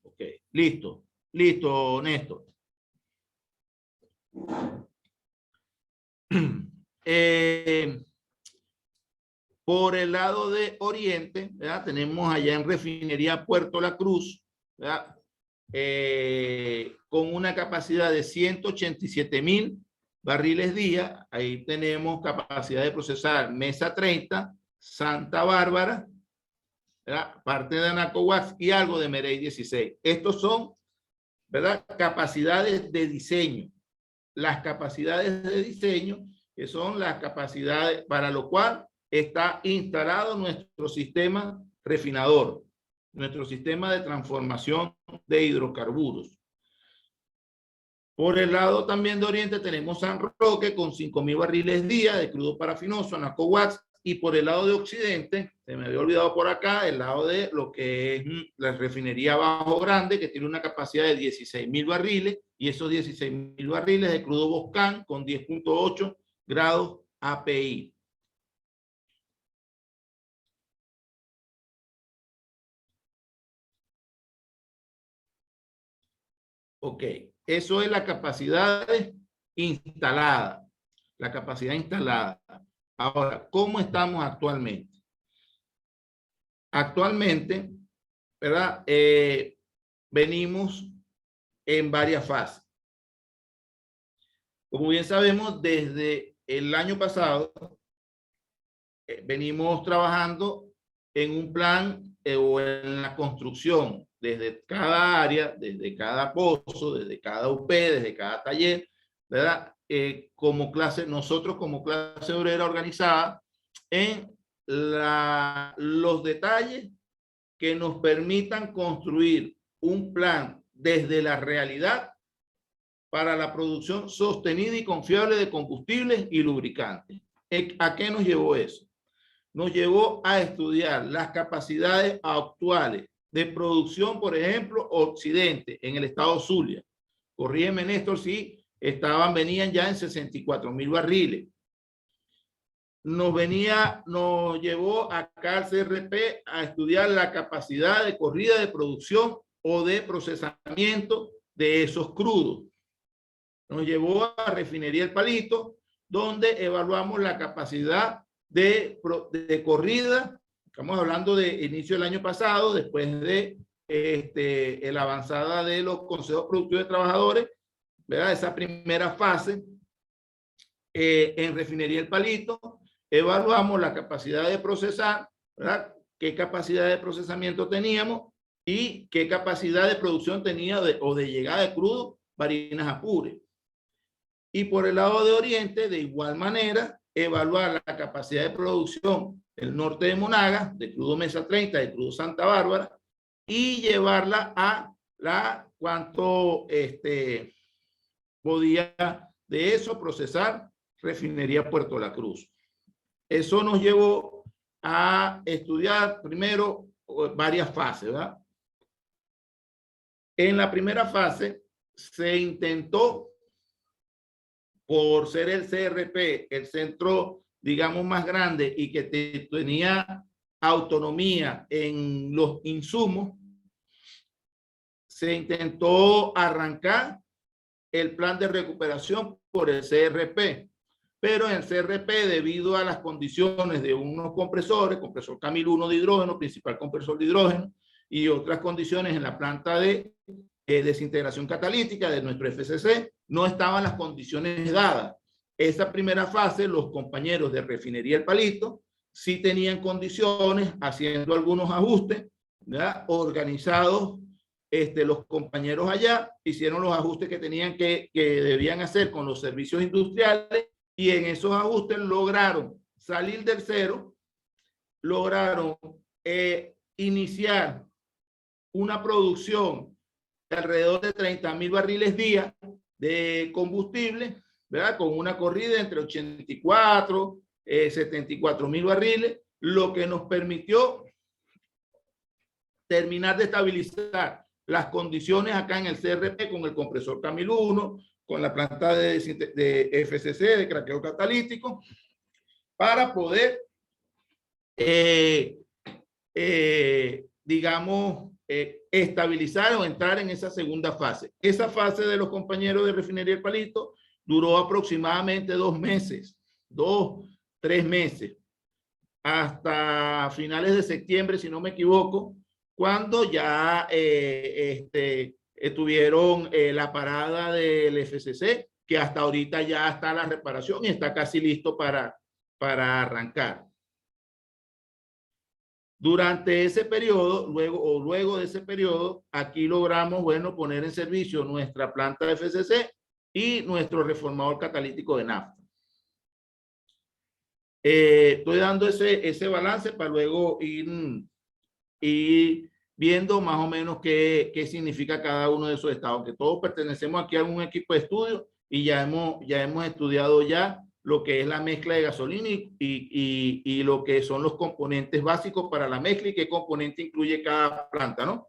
Ok, listo, Néstor. Por el lado de Oriente, ¿verdad? Tenemos allá en refinería Puerto La Cruz, ¿verdad? Con una capacidad de 187.000 barriles día. Ahí tenemos capacidad de procesar Mesa 30, Santa Bárbara, ¿verdad? Parte de Anacoax y algo de Merey 16. Estos son, ¿verdad?, capacidades de diseño. Las capacidades de diseño, que son las capacidades para lo cual está instalado nuestro sistema refinador, nuestro sistema de transformación de hidrocarburos. Por el lado también de Oriente tenemos San Roque con 5.000 barriles día de crudo parafinoso, Anacoax, y por el lado de Occidente, se me había olvidado por acá, el lado de lo que es la refinería Bajo Grande, que tiene una capacidad de 16.000 barriles, y esos 16.000 barriles de crudo Boscán con 10.8 grados API. Ok, eso es la capacidad instalada. La capacidad instalada. Ahora, ¿cómo estamos actualmente? Actualmente, ¿verdad? Venimos en varias fases. Como bien sabemos, desde el año pasado venimos trabajando en un plan o en la construcción desde cada área, desde cada pozo, desde cada UP, desde cada taller, ¿verdad? nosotros como clase obrera organizada en los detalles que nos permitan construir un plan desde la realidad para la producción sostenida y confiable de combustibles y lubricantes. ¿A qué nos llevó eso? Nos llevó a estudiar las capacidades actuales de producción, por ejemplo, Occidente, en el estado Zulia. Corrígeme, Néstor, si venían ya en 64,000 barriles. Nos llevó acá al CRP a estudiar la capacidad de corrida de producción o de procesamiento de esos crudos. Nos llevó a Refinería El Palito, donde evaluamos la capacidad de corrida. Estamos hablando de inicio del año pasado, después de la avanzada de los consejos productivos de trabajadores, ¿verdad? Esa primera fase en Refinería El Palito, evaluamos la capacidad de procesar, ¿verdad? Qué capacidad de procesamiento teníamos y qué capacidad de producción tenía o de llegada de crudo Barinas Apure. Y por el lado de Oriente, de igual manera, evaluar la capacidad de producción del norte de Monagas, de crudo Mesa 30, de crudo Santa Bárbara, y llevarla a cuánto podía de eso procesar Refinería Puerto La Cruz. Eso nos llevó a estudiar primero varias fases, ¿verdad? En la primera fase se intentó, por ser el CRP, el centro, digamos, más grande y que tenía autonomía en los insumos, se intentó arrancar el plan de recuperación por el CRP. Pero en el CRP, debido a las condiciones de unos compresores, compresor Camil 1 de hidrógeno, principal compresor de hidrógeno, y otras condiciones en la planta de desintegración catalítica de nuestro FCC, no estaban las condiciones dadas. Esa primera fase, los compañeros de Refinería El Palito sí tenían condiciones, haciendo algunos ajustes, ¿verdad? Organizados, los compañeros allá hicieron los ajustes que debían hacer con los servicios industriales, y en esos ajustes lograron salir del cero, lograron iniciar una producción de alrededor de 30,000 barriles día de combustible, ¿verdad? Con una corrida entre 84, 74,000 barriles, lo que nos permitió terminar de estabilizar las condiciones acá en el CRP con el compresor Camil 1, con la planta de FCC, de craqueo catalítico, para poder, digamos, estabilizar o entrar en esa segunda fase. Esa fase de los compañeros de Refinería El Palito duró aproximadamente 2 meses, 3 meses, hasta finales de septiembre, si no me equivoco, cuando ya tuvieron la parada del FCC, que hasta ahorita ya está la reparación y está casi listo para arrancar. Durante ese periodo, luego de ese periodo, aquí logramos, bueno, poner en servicio nuestra planta de FCC y nuestro reformador catalítico de nafta. Estoy dando ese balance para luego ir viendo más o menos qué significa cada uno de esos estados, que todos pertenecemos aquí a un equipo de estudio y ya hemos estudiado ya lo que es la mezcla de gasolina y lo que son los componentes básicos para la mezcla y qué componente incluye cada planta, ¿no?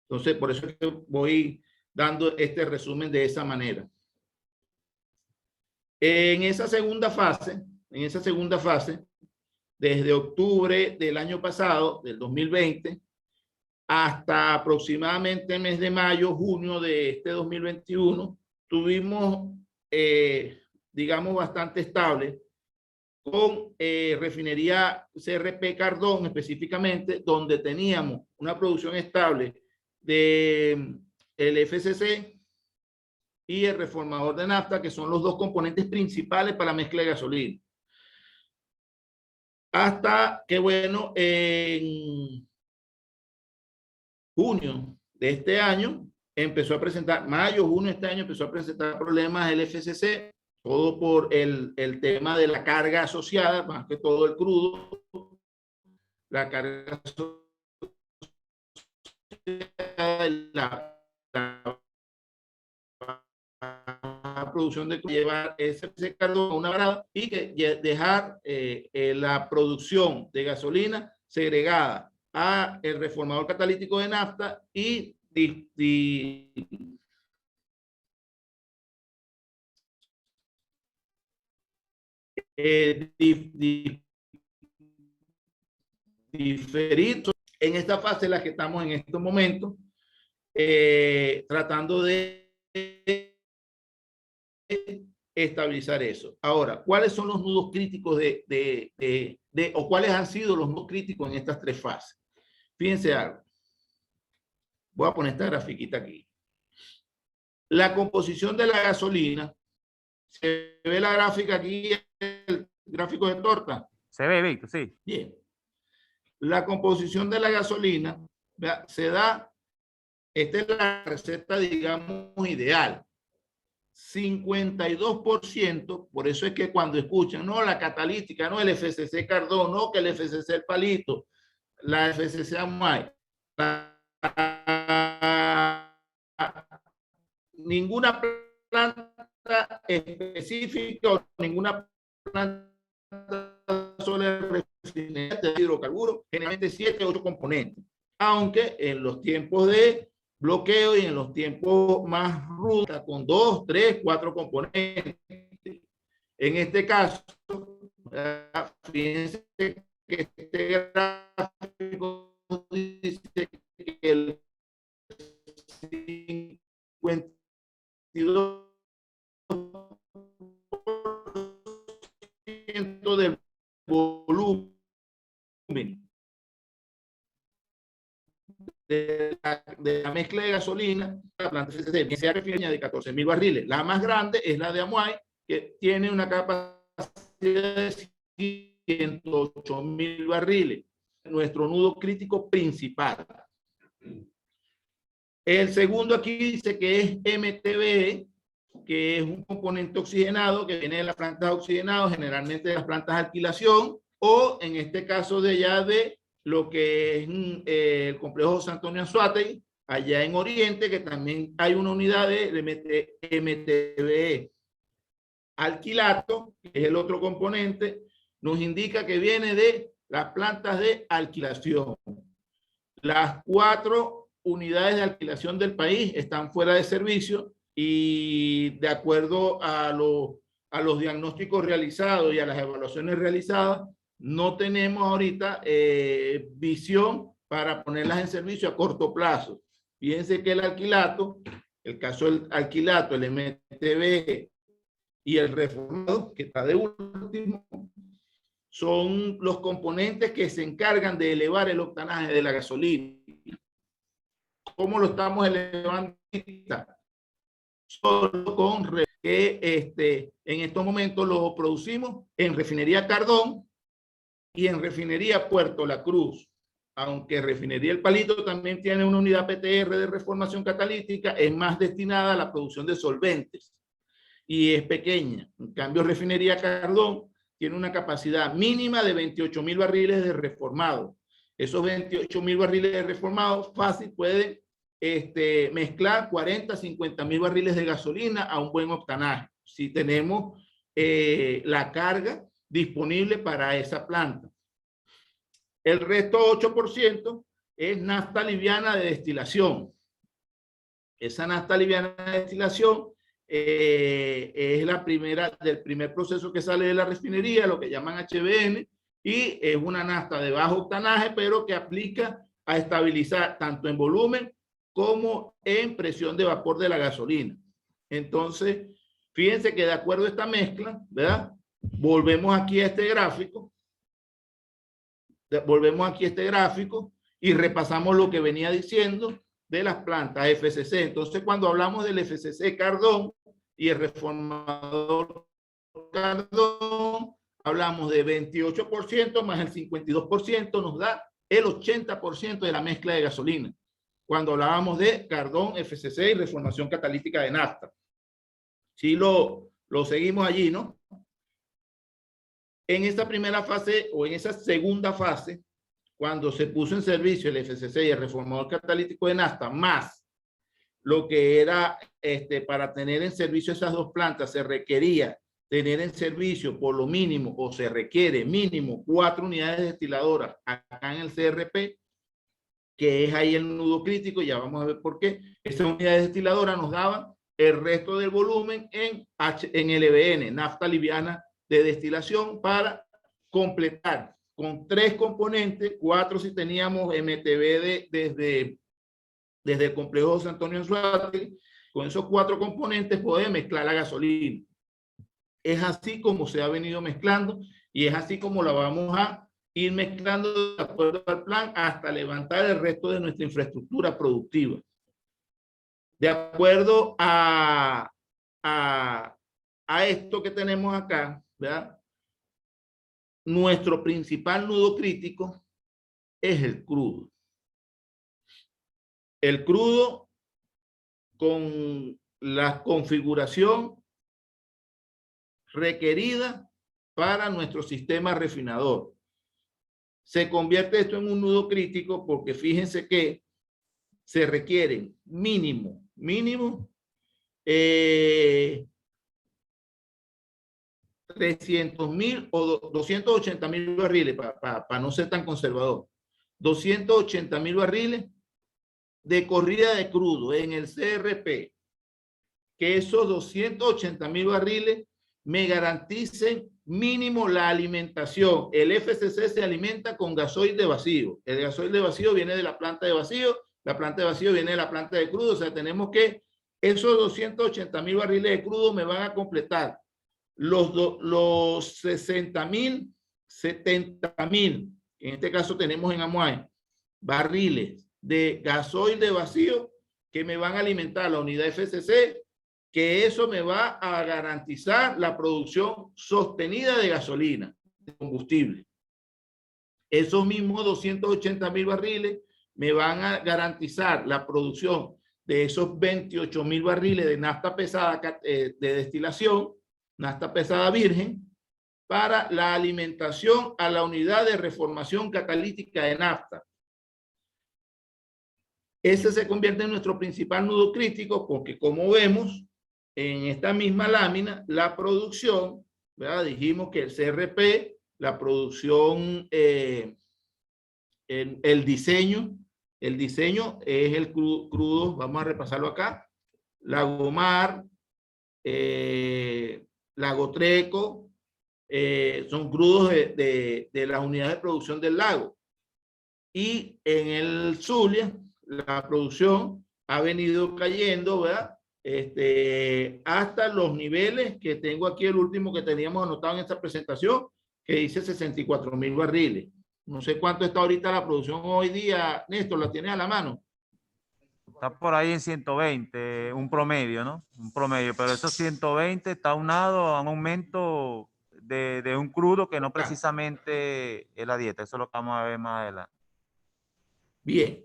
Entonces, por eso es que voy dando este resumen de esa manera. En esa segunda fase, desde octubre del año pasado, del 2020, hasta aproximadamente el mes de mayo, junio de este 2021, tuvimos, digamos, bastante estable con refinería CRP Cardón específicamente, donde teníamos una producción estable de el FCC y el reformador de nafta, que son los dos componentes principales para la mezcla de gasolina. Hasta que, bueno, en junio de este año empezó a presentar, mayo, junio de este año empezó a presentar problemas el FCC todo por el tema de la carga asociada, más que todo el crudo, la carga asociada, la producción de llevar ese carbón a una parada y que dejar la producción de gasolina segregada a el reformador catalítico de nafta y diferir en esta fase en la que estamos en estos momentos, tratando de estabilizar eso. Ahora, ¿cuáles son los nudos críticos o cuáles han sido los nudos críticos en estas tres fases? Fíjense algo. Voy a poner esta grafiquita aquí. La composición de la gasolina. ¿Se ve la gráfica aquí, el gráfico de torta? Se ve, Víctor, sí. Bien. La composición de la gasolina se da, esta es la receta, digamos, ideal. 52%, por eso es que cuando escuchan, no, la catalítica, no, el FCC Cardón, no, que el FCC el palito, la FCC Amuay, ninguna planta específica o ninguna planta sobre refinería de hidrocarburos, generalmente 7 o 8 componentes, aunque en los tiempos de bloqueo y en los tiempos más rudos, con 2, 3, 4 componentes. En este caso, fíjense que este gráfico dice que el 52% del volumen de la mezcla de gasolina, la planta FCC, sea refinería de 14.000 barriles. La más grande es la de Amuay, que tiene una capacidad de 108.000 barriles. Nuestro nudo crítico principal. El segundo aquí dice que es MTBE, que es un componente oxigenado que viene de las plantas oxigenadas, generalmente de las plantas de alquilación, o en este caso de allá de lo que es el complejo José Antonio Anzoátegui, allá en Oriente, que también hay una unidad de MTBE. Alquilato, que es el otro componente, nos indica que viene de las plantas de alquilación. Las 4 unidades de alquilación del país están fuera de servicio y de acuerdo a los diagnósticos realizados y a las evaluaciones realizadas, no tenemos ahorita visión para ponerlas en servicio a corto plazo. Fíjense que el alquilato, el caso del alquilato, el MTB y el reformado, que está de último, son los componentes que se encargan de elevar el octanaje de la gasolina. ¿Cómo lo estamos elevando? Solo con que en estos momentos lo producimos en refinería Cardón y en refinería Puerto La Cruz. Aunque refinería El Palito también tiene una unidad PTR de reformación catalítica, es más destinada a la producción de solventes y es pequeña. En cambio, refinería Cardón tiene una capacidad mínima de 28.000 barriles de reformado. Esos 28.000 barriles de reformado fácil pueden mezclar 40, 50.000 barriles de gasolina a un buen octanaje. Si tenemos la carga disponible para esa planta. El resto 8% es nafta liviana de destilación. Esa nafta liviana de destilación es la primera del primer proceso que sale de la refinería, lo que llaman HBN, y es una nafta de bajo octanaje, pero que aplica a estabilizar tanto en volumen como en presión de vapor de la gasolina. Entonces, fíjense que de acuerdo a esta mezcla, ¿verdad? Volvemos aquí a este gráfico. Volvemos aquí a este gráfico y repasamos lo que venía diciendo de las plantas FCC. Entonces, cuando hablamos del FCC Cardón y el reformador Cardón, hablamos de 28% más el 52% nos da el 80% de la mezcla de gasolina. Cuando hablábamos de Cardón, FCC y reformación catalítica de nafta. Si lo lo seguimos allí, ¿no? En esta primera fase o en esa segunda fase, cuando se puso en servicio el FCC y el reformador catalítico de nafta, más lo que era para tener en servicio esas dos plantas, se requería tener en servicio por lo mínimo, o se requiere mínimo 4 unidades destiladoras acá en el CRP, que es ahí el nudo crítico. Ya vamos a ver por qué. Esas unidades destiladoras nos daban el resto del volumen en LBN, nafta liviana de destilación, para completar con 3 componentes, 4 si teníamos MTB desde el complejo José Antonio Anzoátegui. Con esos 4 componentes poder mezclar la gasolina. Es así como se ha venido mezclando y es así como la vamos a ir mezclando de acuerdo al plan hasta levantar el resto de nuestra infraestructura productiva. De acuerdo a esto que tenemos acá, ¿verdad? Nuestro principal nudo crítico es el crudo. El crudo con la configuración requerida para nuestro sistema refinador. Se convierte esto en un nudo crítico porque fíjense que se requieren mínimo 300.000 o 280.000 barriles, para no ser tan conservador. 280.000 barriles de corrida de crudo en el CRP. Que esos 280.000 barriles me garanticen mínimo la alimentación. El FCC se alimenta con gasoil de vacío. El gasoil de vacío viene de la planta de vacío, la planta de vacío viene de la planta de crudo. O sea, tenemos que esos 280.000 barriles de crudo me van a completar los 60.000, 70.000, en este caso tenemos en Amuay, barriles de gasoil de vacío que me van a alimentar la unidad FCC, que eso me va a garantizar la producción sostenida de gasolina, de combustible. Esos mismos 280.000 barriles me van a garantizar la producción de esos 28.000 barriles de nafta pesada de destilación, nafta pesada virgen, para la alimentación a la unidad de reformación catalítica de nafta. Ese se convierte en nuestro principal nudo crítico porque, como vemos en esta misma lámina, la producción, ¿verdad? Dijimos que el CRP, la producción, el diseño es el crudo, vamos a repasarlo acá, Lagomar, Lago Treco, son crudos de las unidades de producción del lago. Y en el Zulia, la producción ha venido cayendo, ¿verdad? Hasta los niveles que tengo aquí, el último que teníamos anotado en esta presentación, que dice 64.000 barriles. No sé cuánto está ahorita la producción hoy día. Néstor, ¿la tienes a la mano? Está por ahí en 120, un promedio, ¿no? Un promedio, pero esos 120 está aunado a un aumento de un crudo que no precisamente es la dieta. Eso es lo que vamos a ver más adelante. Bien,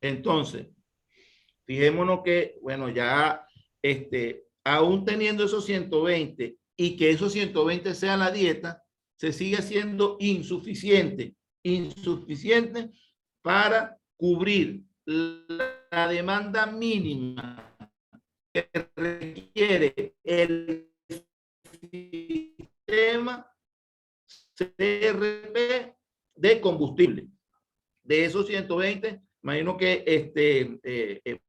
entonces, fijémonos que, bueno, ya, aún teniendo esos 120 y que esos 120 sean la dieta, se sigue siendo insuficiente para cubrir la demanda mínima que requiere el sistema CRP de combustible. De esos 120, imagino que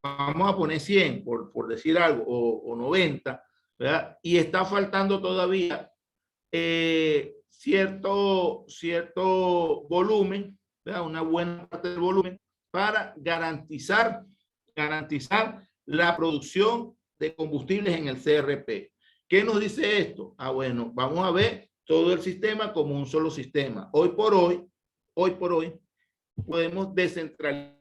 vamos a poner 100 por decir algo, o 90, ¿verdad? Y está faltando todavía cierto volumen, ¿verdad? Una buena parte del volumen para garantizar la producción de combustibles en el CRP. ¿Qué nos dice esto? Ah, bueno, vamos a ver todo el sistema como un solo sistema. Hoy por hoy podemos descentralizar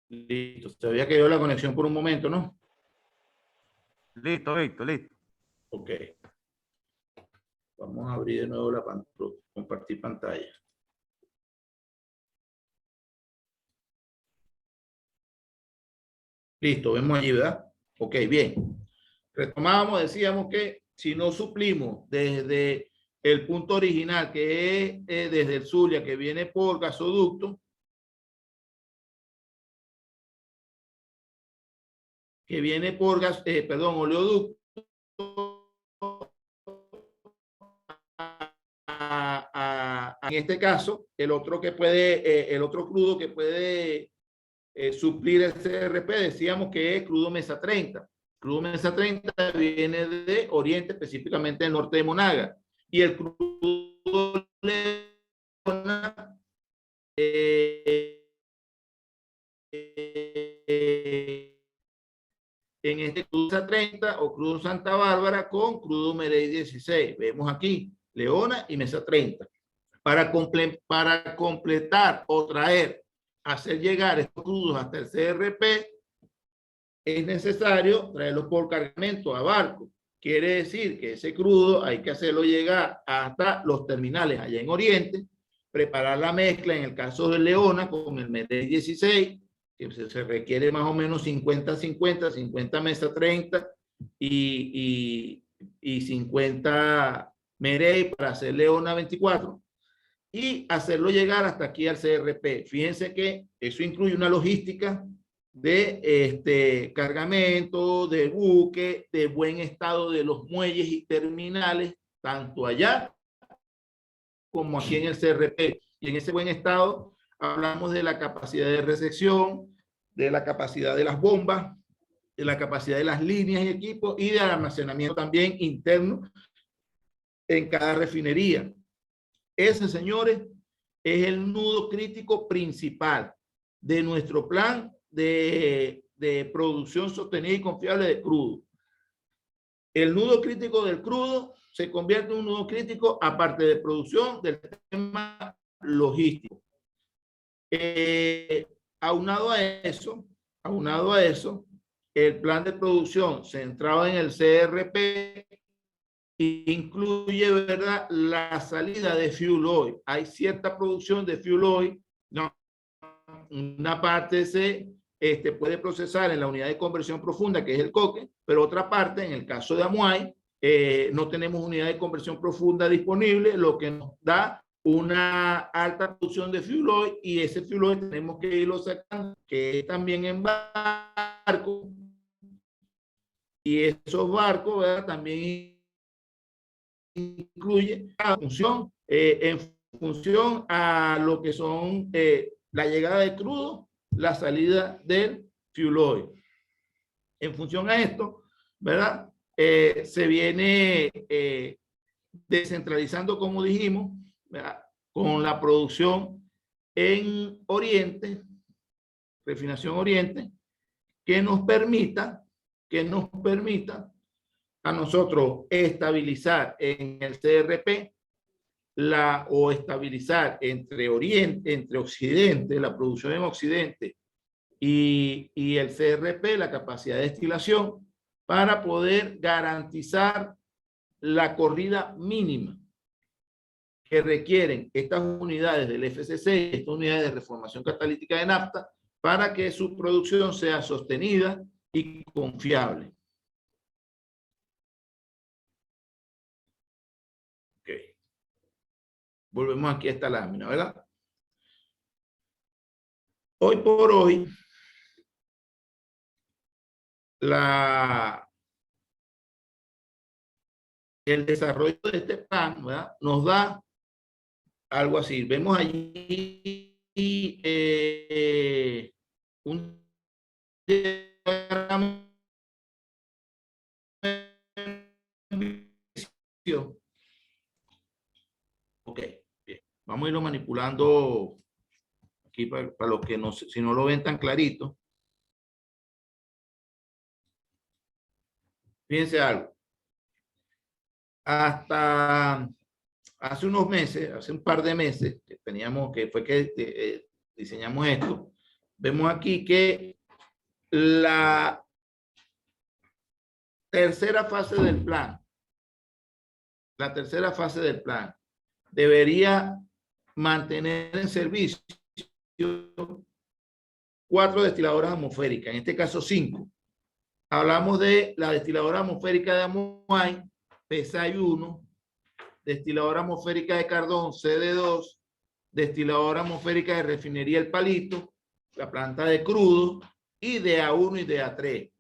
Listo. Se había caído la conexión por un momento, ¿no? Listo, Víctor, listo. Ok. Vamos a abrir de nuevo la pantalla, compartir pantalla. Listo, vemos allí, ¿verdad? Ok, bien. Retomábamos, decíamos que si no suplimos desde el punto original, que es desde el Zulia, que viene por gasoducto, que viene por oleoducto, en este caso, el otro crudo que puede suplir el CRP, decíamos que es crudo Mesa 30. Crudo Mesa 30 viene de Oriente, específicamente del norte de Monaga. Y el crudo Leona en este crudo Mesa 30 o crudo Santa Bárbara con crudo Merey 16. Vemos aquí Leona y Mesa 30. Para completar o hacer llegar estos crudos hasta el CRP, es necesario traerlos por cargamento a barco. Quiere decir que ese crudo hay que hacerlo llegar hasta los terminales allá en Oriente, preparar la mezcla, en el caso de Leona, con el Merey 16, que se requiere más o menos 50-50, 50 Mesa 30 y 50 Merey para hacer Leona 24. Y hacerlo llegar hasta aquí al CRP. Fíjense que eso incluye una logística de cargamento, de buque, de buen estado de los muelles y terminales, tanto allá como aquí en el CRP. Y en ese buen estado hablamos de la capacidad de recepción, de la capacidad de las bombas, de la capacidad de las líneas y equipos y de almacenamiento también interno en cada refinería. Ese, señores, es el nudo crítico principal de nuestro plan de producción sostenida y confiable de crudo. El nudo crítico del crudo se convierte en un nudo crítico, aparte de producción, del tema logístico. Aunado a eso, el plan de producción centrado en el CRP incluye, ¿verdad?, la salida de fuel oil. Hay cierta producción de fuel oil, no, una parte se puede procesar en la unidad de conversión profunda, que es el coque, pero otra parte, en el caso de Amuay, no tenemos unidad de conversión profunda disponible, lo que nos da una alta producción de fuel oil, y ese fuel oil tenemos que irlo sacando, que es también en barco, y esos barcos, ¿verdad?, también incluye en función a lo que son la llegada de crudo, la salida del fuel oil. En función a esto, ¿verdad? Se viene descentralizando, como dijimos, ¿verdad?, con la producción en Oriente, refinación Oriente, que nos permita a nosotros estabilizar en el CRP o estabilizar entre Occidente, la producción en Occidente y el CRP, la capacidad de destilación, para poder garantizar la corrida mínima que requieren estas unidades del FCC, estas unidades de reformación catalítica de nafta, para que su producción sea sostenida y confiable. Volvemos aquí a esta lámina, ¿verdad? Hoy por hoy, el desarrollo de este plan, ¿verdad?, nos da algo así. Vemos allí un diagrama. Ok, bien. Vamos a irlo manipulando aquí para los que no, si no lo ven tan clarito. Fíjense algo. Hasta hace unos meses, hace un par de meses, que fue que diseñamos esto, vemos aquí que la tercera fase del plan, debería mantener en servicio 4 destiladoras atmosféricas, en este caso 5. Hablamos de la destiladora atmosférica de Amuay, PSAI 1, destiladora atmosférica de Cardón, CD2, destiladora atmosférica de refinería El Palito, la planta de crudo, y de A1 y de A3.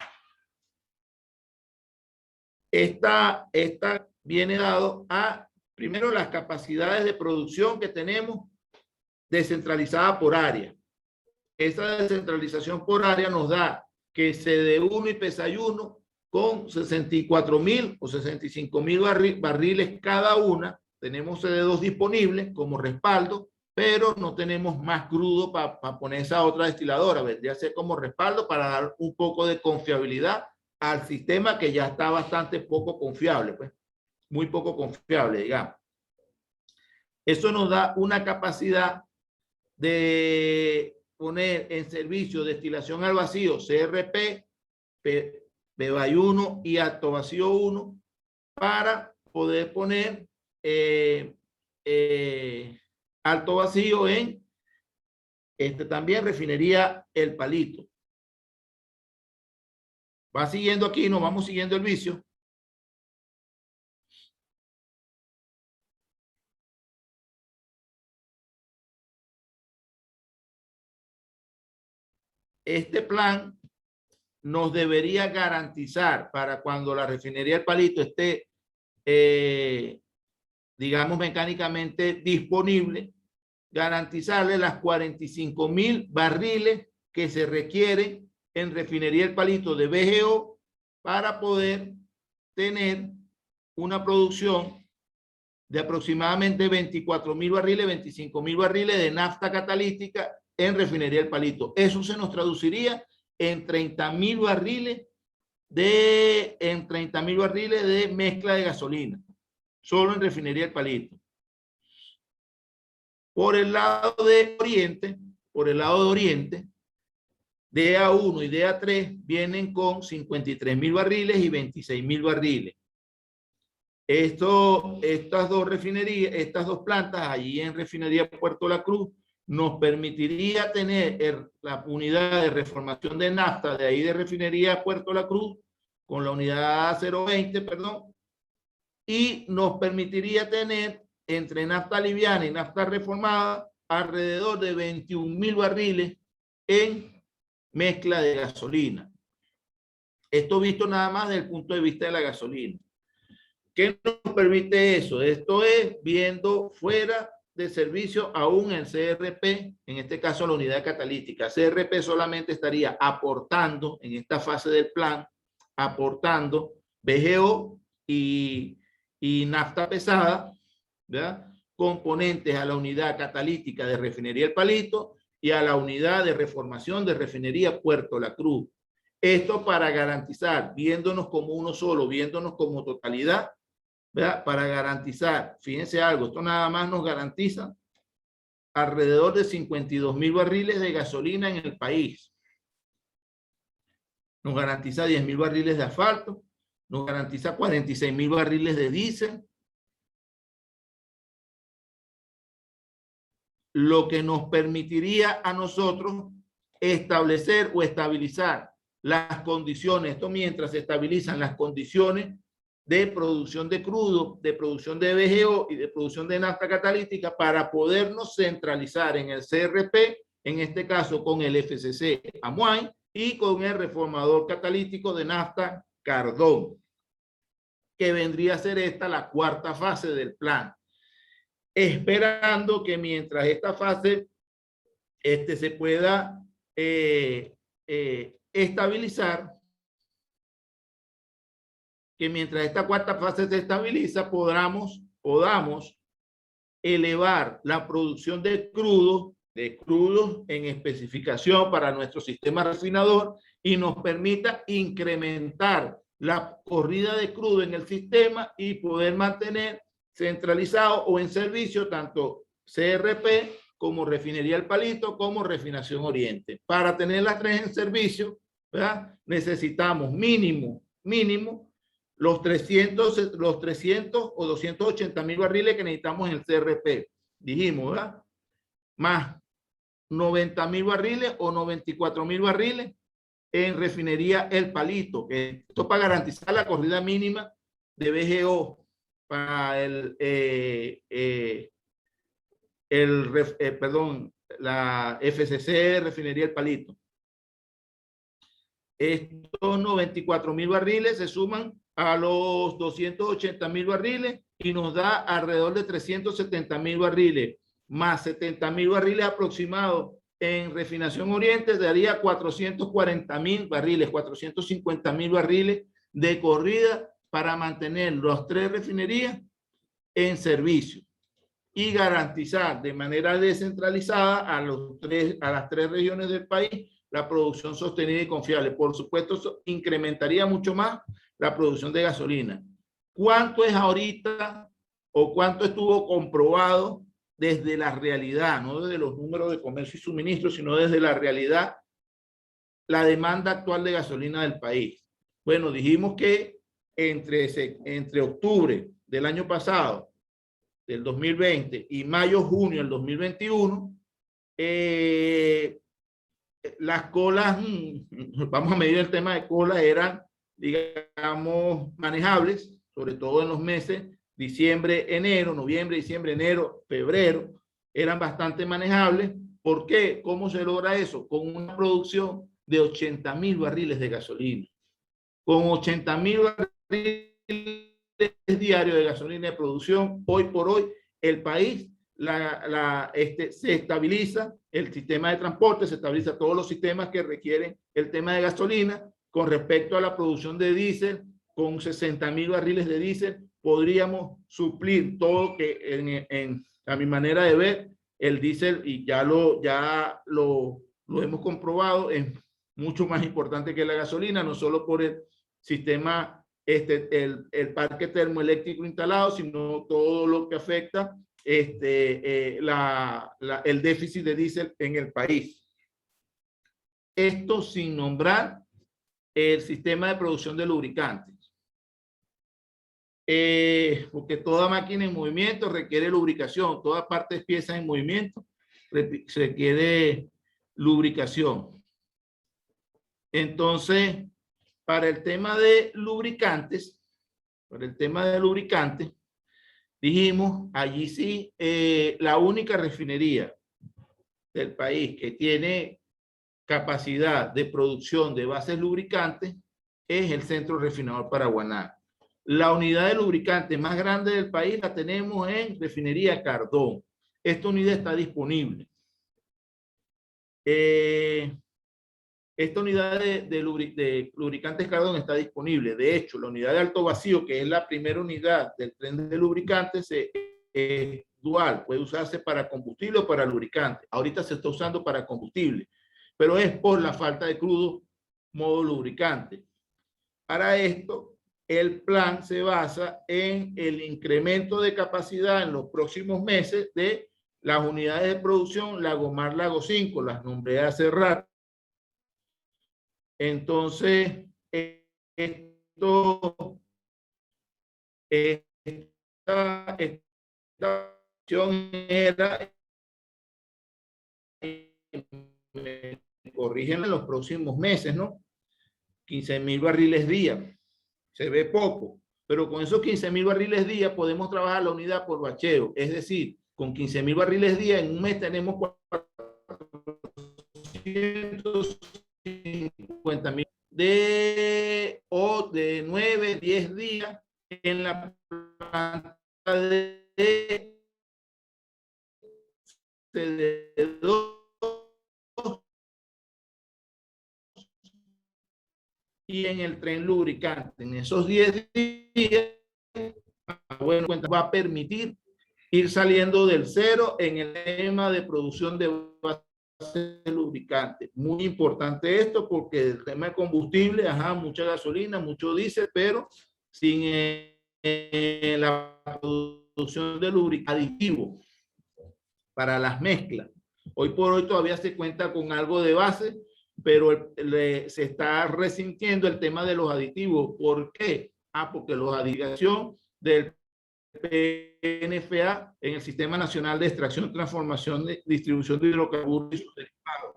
Esta viene dado a, primero, las capacidades de producción que tenemos descentralizada por área. Esa descentralización por área nos da que CD1 y PSAI 1 con 64.000 o 65.000 barriles cada una. Tenemos CD2 disponible como respaldo, pero no tenemos más crudo para poner esa otra destiladora. Vendría a ser como respaldo para dar un poco de confiabilidad al sistema que ya está bastante poco confiable, pues muy poco confiable, digamos. Eso nos da una capacidad de poner en servicio destilación al vacío, CRP, PBAI 1 y alto vacío 1 para poder poner alto vacío en también refinería El Palito. Va siguiendo aquí, nos vamos siguiendo el vicio. Este plan nos debería garantizar para cuando la refinería El Palito esté, digamos, mecánicamente disponible, garantizarle las 45.000 barriles que se requieren en refinería El Palito de VGO para poder tener una producción de aproximadamente 24.000 barriles, 25.000 barriles de nafta catalítica en refinería El Palito. Eso se nos traduciría en 30.000 barriles de mezcla de gasolina, solo en refinería El Palito. Por el lado de Oriente, DA1 y DA3 vienen con 53.000 barriles y 26.000 barriles. Estas dos refinerías, estas dos plantas allí en refinería Puerto La Cruz nos permitiría tener la unidad de reformación de nafta de ahí de refinería Puerto La Cruz con la unidad 020, perdón, y nos permitiría tener entre nafta liviana y nafta reformada alrededor de 21.000 barriles en mezcla de gasolina. Esto visto nada más desde el punto de vista de la gasolina. ¿Qué nos permite eso? Esto es viendo fuera de servicio aún el CRP, en este caso la unidad catalítica. CRP solamente estaría aportando en esta fase del plan, aportando VGO y nafta pesada, ¿verdad? Componentes a la unidad catalítica de refinería El Palito y a la unidad de reformación de refinería Puerto La Cruz. Esto para garantizar, viéndonos como uno solo, viéndonos como totalidad, ¿verdad? Para garantizar, fíjense algo, esto nada más nos garantiza alrededor de 52.000 barriles de gasolina en el país. Nos garantiza 10.000 barriles de asfalto, nos garantiza 46.000 barriles de diésel, lo que nos permitiría a nosotros establecer o estabilizar las condiciones, esto mientras se estabilizan las condiciones de producción de crudo, de producción de VGO y de producción de nafta catalítica para podernos centralizar en el CRP, en este caso con el FCC Amuay y con el reformador catalítico de nafta Cardón, que vendría a ser esta la cuarta fase del plan. Esperando que mientras esta fase se pueda estabilizar, que mientras esta cuarta fase se estabiliza, podamos elevar la producción de crudos en especificación para nuestro sistema refinador y nos permita incrementar la corrida de crudo en el sistema y poder mantener centralizado o en servicio tanto CRP como Refinería El Palito, como Refinación Oriente. Para tener las tres en servicio, ¿verdad? Necesitamos mínimo los 300 o 280,000 barriles que necesitamos en el CRP. Dijimos, ¿verdad? Más 90,000 barriles o 94,000 barriles en Refinería El Palito. Esto para garantizar la corrida mínima de BGO para la FCC Refinería El Palito. Estos 94,000 barriles se suman a los 280,000 barriles y nos da alrededor de 370,000 barriles, más 70,000 barriles aproximados en Refinación Oriente, daría 440,000 barriles, 450,000 barriles de corrida para mantener las tres refinerías en servicio y garantizar de manera descentralizada a las tres regiones del país la producción sostenida y confiable. Por supuesto, eso incrementaría mucho más la producción de gasolina. ¿Cuánto es ahorita o cuánto estuvo comprobado desde la realidad, no desde los números de comercio y suministro, sino desde la realidad, la demanda actual de gasolina del país? Bueno, dijimos que entre octubre del año pasado, del 2020, y mayo-junio del 2021, las colas, vamos a medir el tema de colas, eran, digamos, manejables, sobre todo en los meses diciembre, enero, noviembre, diciembre, enero, febrero, eran bastante manejables. ¿Por qué? ¿Cómo se logra eso? Con una producción de 80,000 barriles de gasolina. Con 80,000 barriles diarios de gasolina de producción, hoy por hoy, el país se estabiliza el sistema de transporte, se estabiliza todos los sistemas que requieren el tema de gasolina. Con respecto a la producción de diésel, con 60,000 barriles de diésel, podríamos suplir todo que a mi manera de ver, el diésel, y ya lo hemos comprobado, es mucho más importante que la gasolina, no solo por el sistema, el parque termoeléctrico instalado, sino todo lo que afecta el déficit de diésel en el país. Esto sin nombrar el sistema de producción de lubricantes. Porque toda máquina en movimiento requiere lubricación, toda parte de pieza en movimiento requiere lubricación. Entonces, para el tema de lubricantes, dijimos, allí sí, la única refinería del país que tiene capacidad de producción de bases lubricantes es el Centro Refinador Paraguaná. La unidad de lubricantes más grande del país la tenemos en Refinería Cardón. Esta unidad está disponible. Esta unidad de lubricantes Cardón está disponible. De hecho, la unidad de alto vacío, que es la primera unidad del tren de lubricantes, es dual. Puede usarse para combustible o para lubricante. Ahorita se está usando para combustible, pero es por la falta de crudo modo lubricante. Para esto, el plan se basa en el incremento de capacidad en los próximos meses de las unidades de producción Lagomar Lago 5, las nombré hace rato. Entonces, esta opción era, me corrigen, en los próximos meses, ¿no? 15,000 barriles día. Se ve poco, pero con esos 15,000 barriles día podemos trabajar la unidad por bacheo. Es decir, con 15,000 barriles día en un mes tenemos 450,000 de 9, 10 días en la planta de y en el tren lubricante. En esos 10 días, bueno, va a permitir ir saliendo del cero en el tema de producción de base de lubricante. Muy importante esto porque el tema de combustible, mucha gasolina, mucho diésel, pero sin la producción de lubricante aditivo para las mezclas. Hoy por hoy todavía se cuenta con algo de base, pero se está resintiendo el tema de los aditivos. ¿Por qué? Porque los aditivos del PNFA en el Sistema Nacional de Extracción, Transformación y Distribución de Hidrocarburos y sus derivados.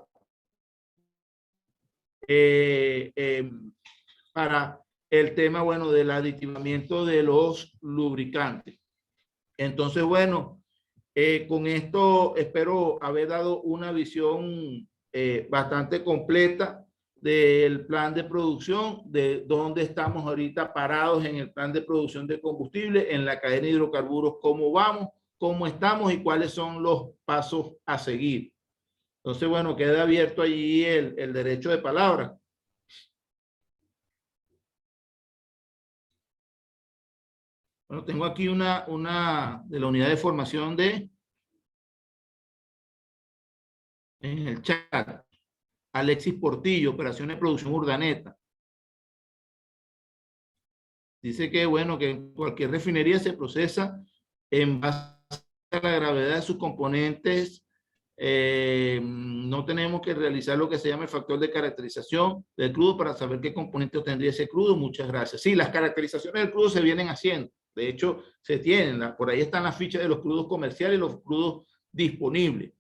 Para el tema, bueno, del aditivamiento de los lubricantes. Entonces, bueno, con esto espero haber dado una visión bastante completa del plan de producción, de dónde estamos ahorita parados en el plan de producción de combustible, en la cadena de hidrocarburos, cómo vamos, cómo estamos y cuáles son los pasos a seguir. Entonces, bueno, queda abierto allí el derecho de palabra. Bueno, tengo aquí una de la unidad de formación en el chat. Alexis Portillo, Operaciones de Producción Urdaneta. Dice que, bueno, que en cualquier refinería se procesa en base a la gravedad de sus componentes. No tenemos que realizar lo que se llama el factor de caracterización del crudo para saber qué componente tendría ese crudo. Muchas gracias. Sí, las caracterizaciones del crudo se vienen haciendo. De hecho, se tienen. Por ahí están las fichas de los crudos comerciales y los crudos disponibles.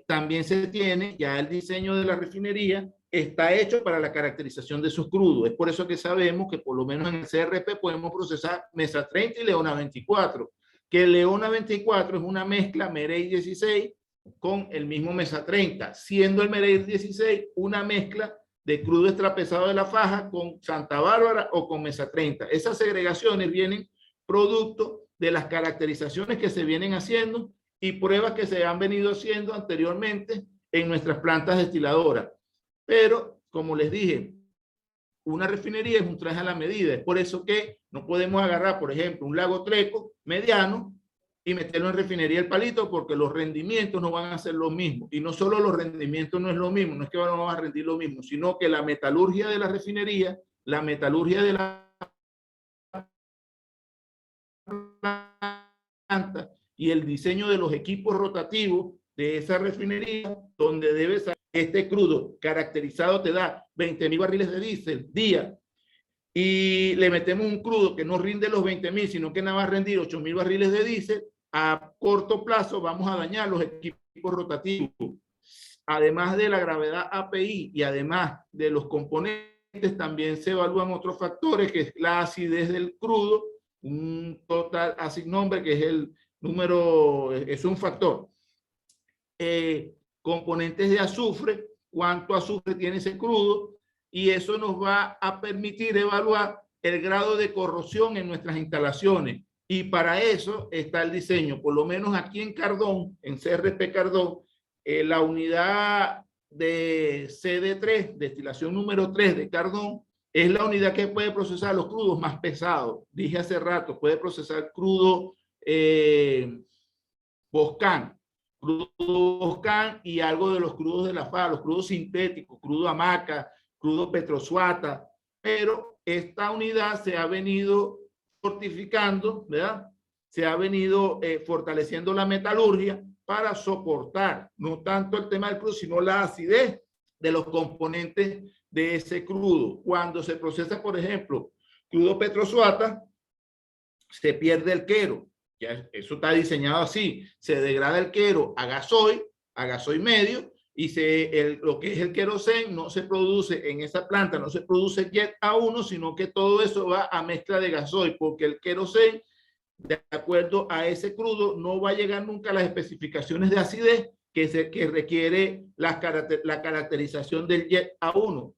También se tiene ya el diseño de la refinería, está hecho para la caracterización de sus crudos. Es por eso que sabemos que por lo menos en el CRP podemos procesar Mesa 30 y Leona 24. Que Leona 24 es una mezcla Merey 16 con el mismo Mesa 30, siendo el Merey 16 una mezcla de crudo extrapesado de la faja con Santa Bárbara o con Mesa 30. Esas segregaciones vienen producto de las caracterizaciones que se vienen haciendo y pruebas que se han venido haciendo anteriormente en nuestras plantas destiladoras. Pero, como les dije, una refinería es un traje a la medida. Es por eso que no podemos agarrar, por ejemplo, un lago Treco mediano y meterlo en refinería El Palito, porque los rendimientos no van a ser lo mismo. Y no solo los rendimientos no es lo mismo, no es que no van a rendir lo mismo, sino que la metalurgia de la refinería, la metalurgia de la planta y el diseño de los equipos rotativos de esa refinería, donde debe ser este crudo caracterizado, te da 20.000 barriles de diésel día, y le metemos un crudo que no rinde los 20.000, sino que nada va a rendir 8.000 barriles de diésel, a corto plazo vamos a dañar los equipos rotativos. Además de la gravedad API y además de los componentes, también se evalúan otros factores, que es la acidez del crudo, un total acid number, que es el número, es un factor. Componentes de azufre, cuánto azufre tiene ese crudo, y eso nos va a permitir evaluar el grado de corrosión en nuestras instalaciones. Y para eso está el diseño. Por lo menos aquí en Cardón, en CRP Cardón, la unidad de CD3, destilación número 3 de Cardón, es la unidad que puede procesar los crudos más pesados. Dije hace rato, puede procesar crudo Boscan y algo de los crudos de la FA, los crudos sintéticos, crudo Hamaca, crudo Petrosuata, pero esta unidad se ha venido fortificando, ¿verdad? Se ha venido fortaleciendo la metalurgia para soportar no tanto el tema del crudo, sino la acidez de los componentes de ese crudo. Cuando se procesa, por ejemplo, crudo Petrosuata, se pierde el quero. Ya eso está diseñado así. Se degrada el quero a gasoil medio, y lo que es el querosén no se produce en esa planta, no se produce jet A1, sino que todo eso va a mezcla de gasoil, porque el querosén, de acuerdo a ese crudo, no va a llegar nunca a las especificaciones de acidez que requiere la caracterización del jet A1.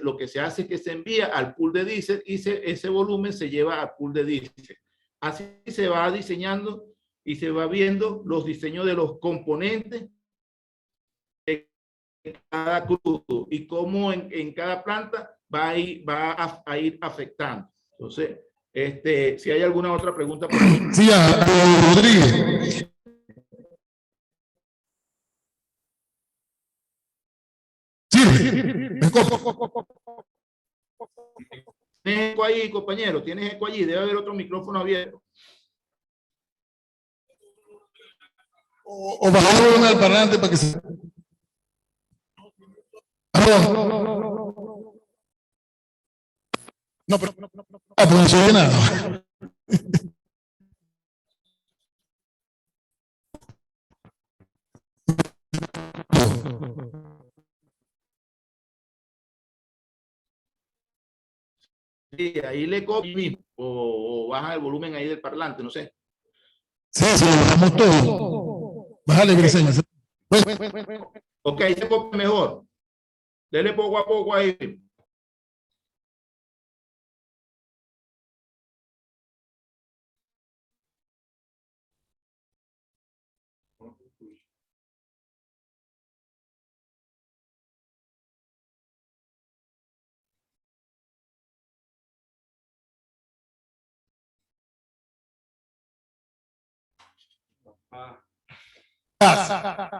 Lo que se hace es que se envía al pool de diésel y ese volumen se lleva al pool de diésel. Así se va diseñando y se va viendo los diseños de los componentes de cada crudo y cómo en cada planta va a ir afectando. Entonces, si hay alguna otra pregunta por ahí. Sí, Rodríguez. ¿Tienes eco ahí, compañero? ¿Tienes eco allí? Debe haber otro micrófono abierto. O bajar el volumen del parlante para que se... No, pero pues no se oye nada. Sí, ahí le copio o baja el volumen ahí del parlante, no sé. Sí, lo bajamos todo. Bájale, Briseño. Ok, ahí se copia mejor. Dele poco a poco ahí.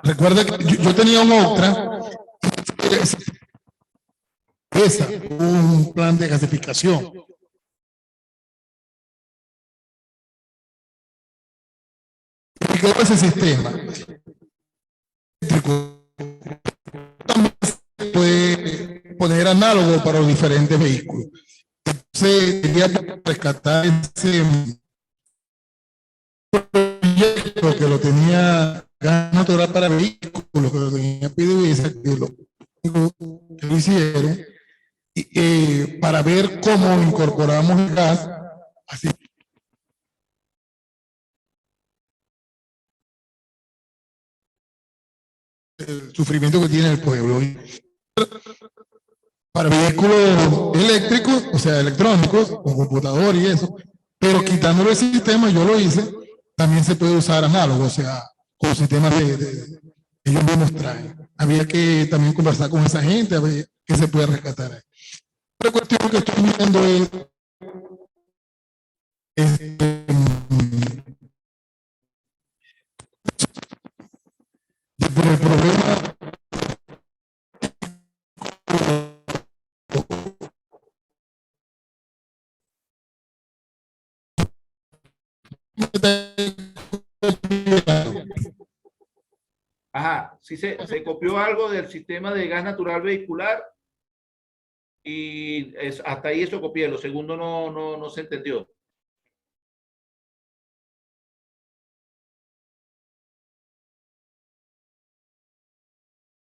Recuerda que yo tenía un Octra, un plan de gasificación. Y quedó ese sistema. También se puede poner análogo para los diferentes vehículos. Entonces, quería rescatar ese proyecto que lo tenía gas natural para vehículos, que lo tenía PDVSA, que lo hicieron, para ver cómo incorporamos el gas así. El sufrimiento que tiene el pueblo. Para vehículos eléctricos, o sea, electrónicos, con computador y eso, pero quitándole el sistema, yo lo hice, también se puede usar análogo, o sea, con sistemas ellos mismos traen. Había que también conversar con esa gente, a ver qué se puede rescatar ahí. Otra cuestión que estoy viendo es por el problema Ajá, sí se copió algo del sistema de gas natural vehicular y hasta ahí eso copié. Lo segundo no se entendió.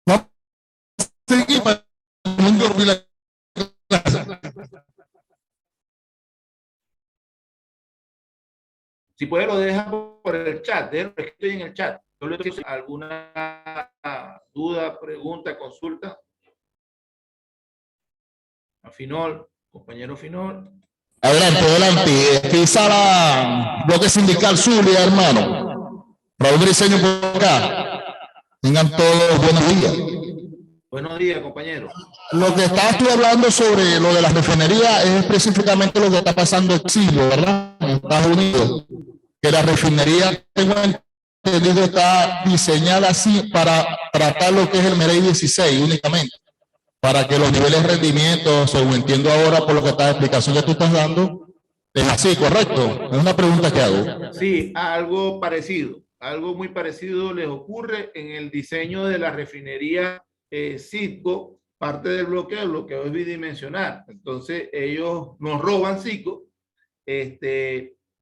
no seguir para no interrumpir la clase. Si puede lo deja por el chat, estoy en el chat. Yo le tengo alguna duda, pregunta, consulta. A Finol, compañero Finol. Adelante. Aquí sala bloque sindical Zulia, hermano. Raúl Briseño por acá. Tengan todos buenos días. Buenos días, compañero. Lo que estás tú hablando sobre lo de las refinerías es específicamente lo que está pasando en Chile, ¿verdad? En Estados Unidos. Que la refinería, tengo entendido, está diseñada así para tratar lo que es el MEREI 16 únicamente. Para que los niveles de rendimiento, según entiendo ahora por lo que está la explicación que tú estás dando, es así, ¿correcto? Es una pregunta que hago. Sí, algo parecido. Algo muy parecido les ocurre en el diseño de la refinería Citgo, parte del bloqueo es bidimensional. Entonces, ellos nos roban Citgo,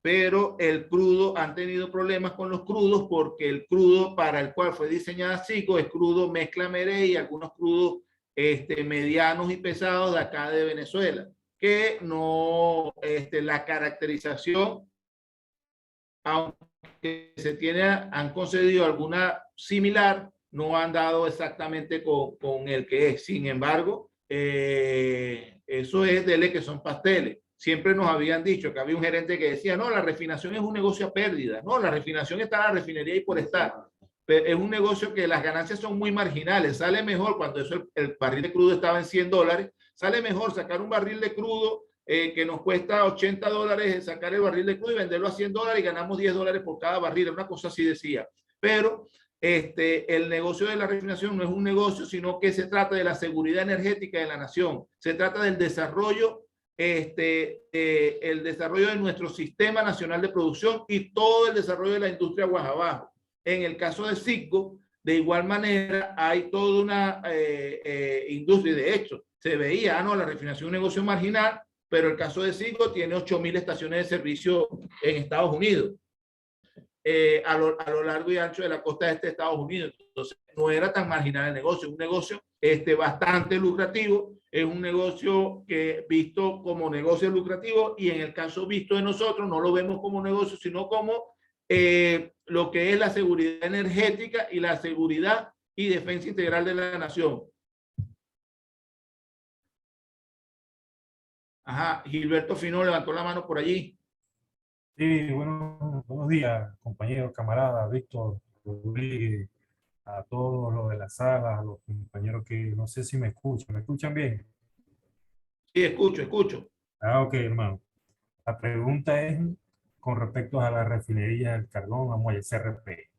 pero el crudo, han tenido problemas con los crudos porque el crudo para el cual fue diseñada Citgo es crudo mezcla MEREI y algunos crudos medianos y pesados de acá de Venezuela, que no, la caracterización, aunque han concedido alguna similar, no han dado exactamente con el que es. Sin embargo, eso es dele que son pasteles. Siempre nos habían dicho que había un gerente que decía, no, la refinación es un negocio a pérdida. No, la refinación está en la refinería y por estar. Pero es un negocio que las ganancias son muy marginales. Sale mejor cuando el barril de crudo estaba en $100. Sale mejor sacar un barril de crudo que nos cuesta $80, sacar el barril de crudo y venderlo a $100 y ganamos $10 por cada barril. Una cosa así decía. Pero el negocio de la refinación no es un negocio, sino que se trata de la seguridad energética de la nación. Se trata del desarrollo, el desarrollo de nuestro sistema nacional de producción y todo el desarrollo de la industria aguas abajo. En el caso de Citgo, de igual manera, hay toda una industria. De hecho, se veía, la refinación es un negocio marginal, pero el caso de Citgo tiene 8.000 estaciones de servicio en Estados Unidos, a lo largo y ancho de la costa este de Estados Unidos. Entonces, no era tan marginal el negocio, es un negocio bastante lucrativo, es un negocio que visto como negocio lucrativo, y en el caso visto de nosotros no lo vemos como negocio, sino como lo que es la seguridad energética y la seguridad y defensa integral de la nación. Ajá, Gilberto Fino levantó la mano por allí. Sí, buenos días, compañeros, camaradas, Víctor, Rodríguez, a todos los de la sala, a los compañeros que no sé si me escuchan bien. Sí, escucho. Ok, hermano. La pregunta es con respecto a la refinería del Cardón, Amuay, CRP.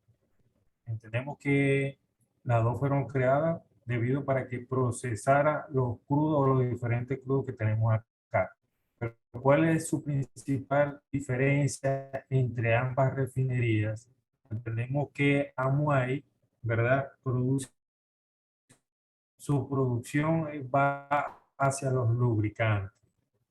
Entendemos que las dos fueron creadas debido para que procesara los crudos o los diferentes crudos que tenemos acá. Pero ¿cuál es su principal diferencia entre ambas refinerías? Entendemos que Amuay, ¿verdad?, su producción va hacia los lubricantes.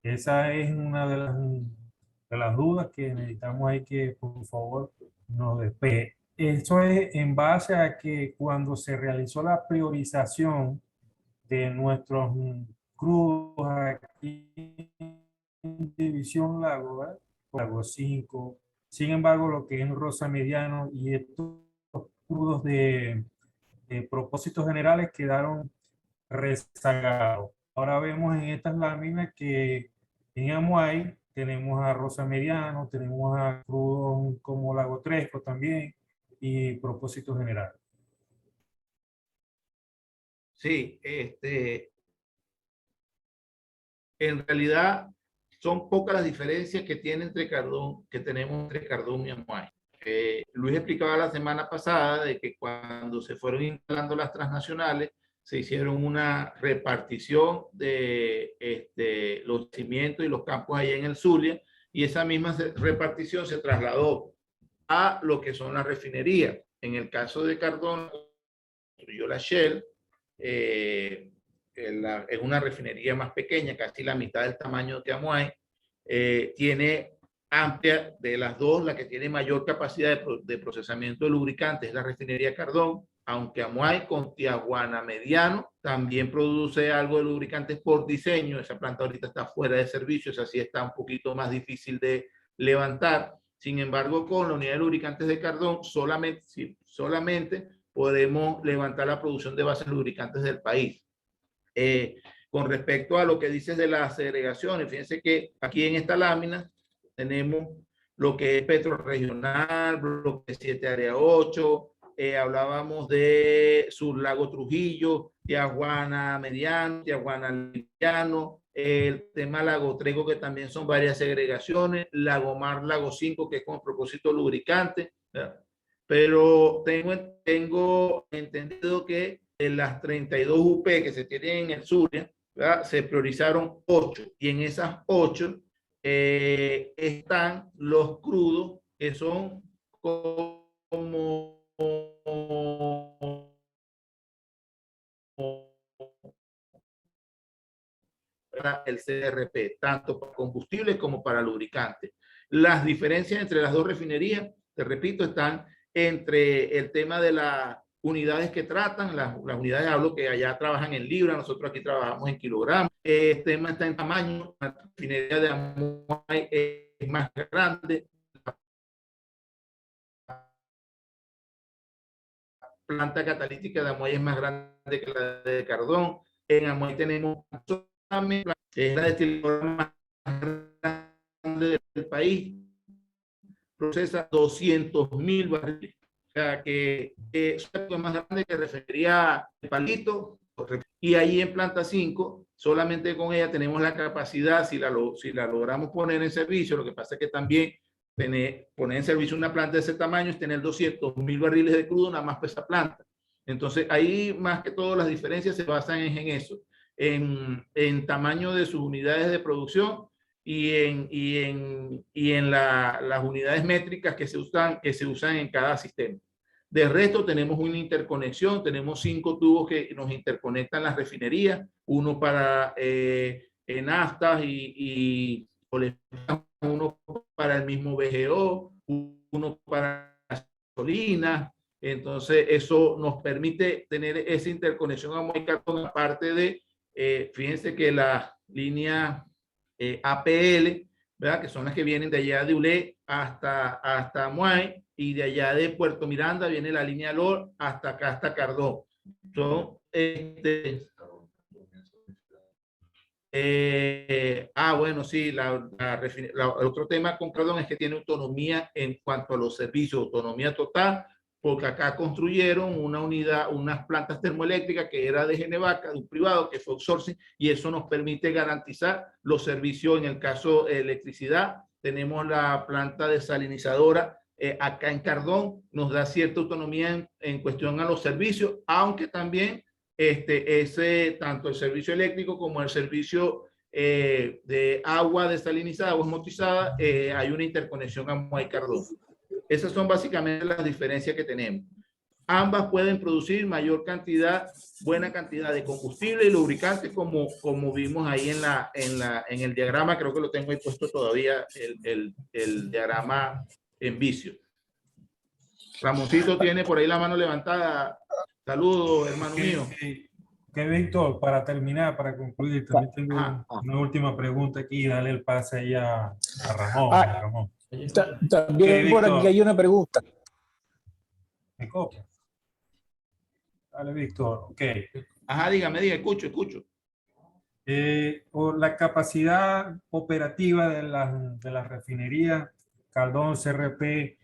Esa es una de las dudas que necesitamos ahí que, por favor, nos despeje. Eso es en base a que cuando se realizó la priorización de nuestros crudos aquí en División Lago, ¿verdad? Lago 5. Sin embargo, lo que es Rosa Mediano y estos crudos de propósitos generales quedaron rezagados. Ahora vemos en estas láminas que en Amuay tenemos a Rosa Mediano, tenemos a crudos como Lago Tresco también y propósitos generales. Sí, en realidad son pocas las diferencias que tenemos entre Cardón y Amuay. Luis explicaba la semana pasada de que cuando se fueron instalando las transnacionales, se hicieron una repartición de los cimientos y los campos allá en el Zulia, y esa misma repartición se trasladó a lo que son las refinerías. En el caso de Cardón, construyó la Shell, es una refinería más pequeña, casi la mitad del tamaño de Amuay. Tiene amplia, de las dos, la que tiene mayor capacidad de procesamiento de lubricantes es la refinería Cardón, aunque Amuay con Tijuana Mediano también produce algo de lubricantes por diseño. Esa planta ahorita está fuera de servicio, esa sí está un poquito más difícil de levantar. Sin embargo, con la unidad de lubricantes de Cardón solamente podemos levantar la producción de bases lubricantes del país. Con respecto a lo que dices de las segregaciones, fíjense que aquí en esta lámina tenemos lo que es Petro Regional, bloque 7, área 8, hablábamos de Sur Lago Trujillo, Tijuana Mediano, Tijuana Liviano, el tema Lago Tresco, que también son varias segregaciones, Lago Mar, Lago 5, que es con propósito lubricante, ¿verdad? Pero tengo entendido que de las 32 UP que se tienen en el Zulia, ¿verdad?, se priorizaron 8, y en esas 8 están los crudos que son como el CRP, tanto para combustibles como para lubricantes. Las diferencias entre las dos refinerías, te repito, están entre el tema de las unidades que tratan, las unidades, hablo que allá trabajan en libras, nosotros aquí trabajamos en kilogramos. El tema está en tamaño, la refinería de Amuay es más grande, la planta catalítica de Amuay es más grande que la de Cardón. En Amuay tenemos es la destiladora más grande del país, procesa 200.000 barriles. O sea que es más grande que refería el Palito. Y ahí en planta 5, solamente con ella tenemos la capacidad, si la logramos poner en servicio, lo que pasa es que también poner en servicio una planta de ese tamaño es tener 200.000 barriles de crudo nada más para esa planta. Entonces ahí más que todo las diferencias se basan en eso, en tamaño de sus unidades de producción y en las unidades métricas que se usan en cada sistema. De resto, tenemos una interconexión, tenemos 5 tubos que nos interconectan las refinerías, uno para naftas y uno para el mismo VGO, uno para gasolina. Entonces, eso nos permite tener esa interconexión a Muay Cardón, aparte de, fíjense que la línea APL, ¿verdad? Que son las que vienen de allá de Ulé hasta Muay, y de allá de Puerto Miranda viene la línea LOR hasta acá, hasta Cardón. Son, bueno, sí, el otro tema con Cardón es que tiene autonomía en cuanto a los servicios, autonomía total, porque acá construyeron una unidad, unas plantas termoeléctricas que era de Genevaca, de un privado que fue outsourcing, y eso nos permite garantizar los servicios. En el caso de electricidad, tenemos la planta desalinizadora acá en Cardón, nos da cierta autonomía en cuestión a los servicios, aunque también tanto el servicio eléctrico como el servicio de agua desalinizada o osmotizada, hay una interconexión a Muay Cardón. Esas son básicamente las diferencias que tenemos. Ambas pueden producir mayor cantidad, buena cantidad de combustible y lubricante, como vimos ahí en el diagrama. Creo que lo tengo ahí puesto todavía, el diagrama en vicio. Ramoncito tiene por ahí la mano levantada. Saludos, hermano mío. Que Víctor, para terminar, para concluir, también tengo una última pregunta aquí. Dale el pase ahí a Ramón. Ramón. También por aquí hay una pregunta. ¿Me copia? Dale, Víctor. Ok. Ajá, dígame, escucho. Por la capacidad operativa de la refinería Cardón CRP,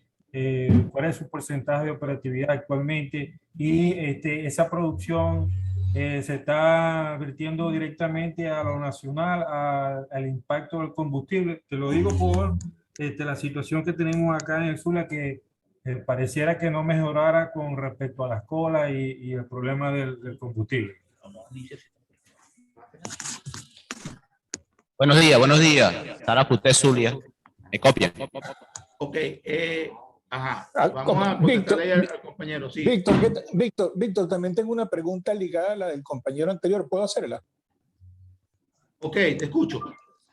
¿cuál es su porcentaje de operatividad actualmente? Y esa producción se está vertiendo directamente a lo nacional, al impacto del combustible. Te lo digo por la situación que tenemos acá en el Zulia, que pareciera que no mejorara con respecto a las colas y el problema del combustible. Buenos días. Sara Puté Zulia. ¿Me copian? Ok. Vamos a contestarle al compañero. Sí. Víctor, también tengo una pregunta ligada a la del compañero anterior. ¿Puedo hacerla? Ok, te escucho.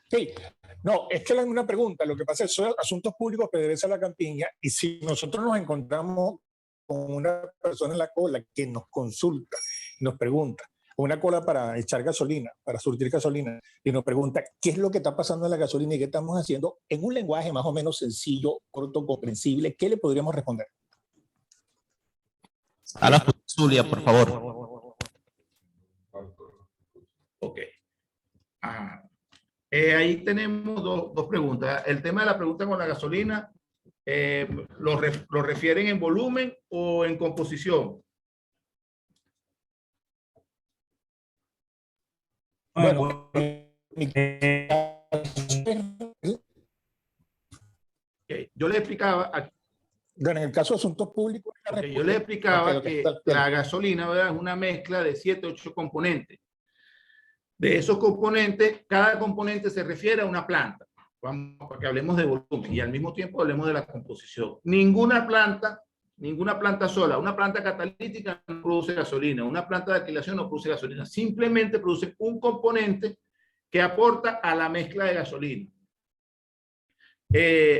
Sí. No, es que una pregunta. Lo que pasa es que son asuntos públicos, PDVSA La Campiña, y si nosotros nos encontramos con una persona en la cola que nos consulta, nos pregunta, una cola para echar gasolina, para surtir gasolina, y nos pregunta qué es lo que está pasando en la gasolina y qué estamos haciendo, en un lenguaje más o menos sencillo, corto, comprensible, ¿qué le podríamos responder? A la Zulia, por favor. Ok. Ahí tenemos dos preguntas. El tema de la pregunta con la gasolina, ¿lo refieren en volumen o en composición? Bueno, yo le explicaba en el caso de asuntos públicos, yo le explicaba que la gasolina, ¿verdad?, es una mezcla de 7 o 8 componentes. De esos componentes, cada componente se refiere a una planta. Vamos, para que hablemos de volumen y al mismo tiempo hablemos de la composición. Ninguna planta sola, una planta catalítica no produce gasolina, una planta de alquilación no produce gasolina, simplemente produce un componente que aporta a la mezcla de gasolina.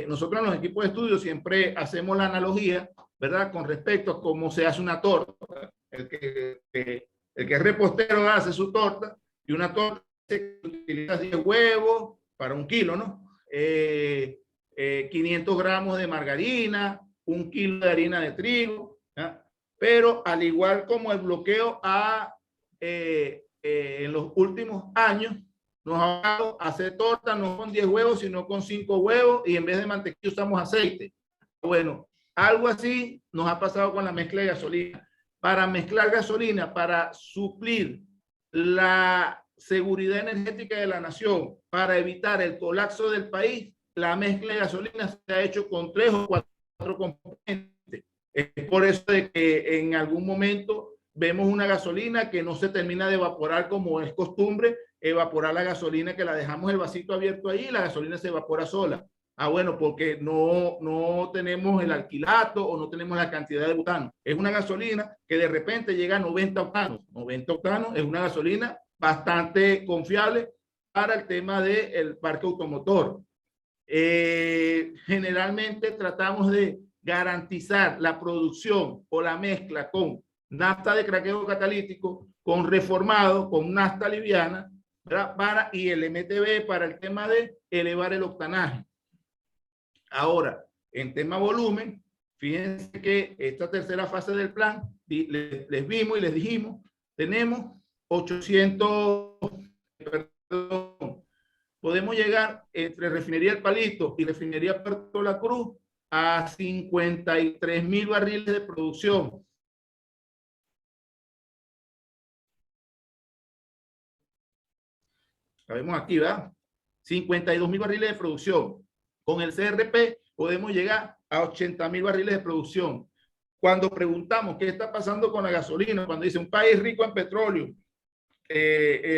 Nosotros en los equipos de estudio siempre hacemos la analogía, ¿verdad?, con respecto a cómo se hace una torta. El que es repostero hace su torta, y una torta se utiliza 10 huevos para 1 kilo, ¿no? 500 gramos de margarina, 1 kilo de harina de trigo, ¿ya? Pero al igual como el bloqueo en los últimos años nos ha dado hacer torta no con 10 huevos, sino con 5 huevos, y en vez de mantequilla usamos aceite. Bueno, algo así nos ha pasado con la mezcla de gasolina. Para mezclar gasolina, para suplir la seguridad energética de la nación, para evitar el colapso del país, la mezcla de gasolina se ha hecho con 3 o 4 componentes. Es por eso de que en algún momento vemos una gasolina que no se termina de evaporar como es costumbre, evaporar la gasolina, que la dejamos el vasito abierto ahí y la gasolina se evapora sola. Ah, bueno, porque no tenemos el alquilato o no tenemos la cantidad de butano. Es una gasolina que de repente llega a 90 octanos. 90 octanos es una gasolina bastante confiable para el tema del parque automotor. Generalmente tratamos de garantizar la producción o la mezcla con nafta de craqueo catalítico, con reformado, con nafta liviana, ¿verdad? Y el MTB para el tema de elevar el octanaje. Ahora, en tema volumen, fíjense que esta tercera fase del plan, les vimos y les dijimos, tenemos 800, perdón, podemos llegar entre Refinería El Palito y Refinería Puerto La Cruz a 53.000 barriles de producción. La vemos aquí, ¿verdad? 52.000 barriles de producción. Con el CRP podemos llegar a 80.000 barriles de producción. Cuando preguntamos qué está pasando con la gasolina, cuando dice un país rico en petróleo,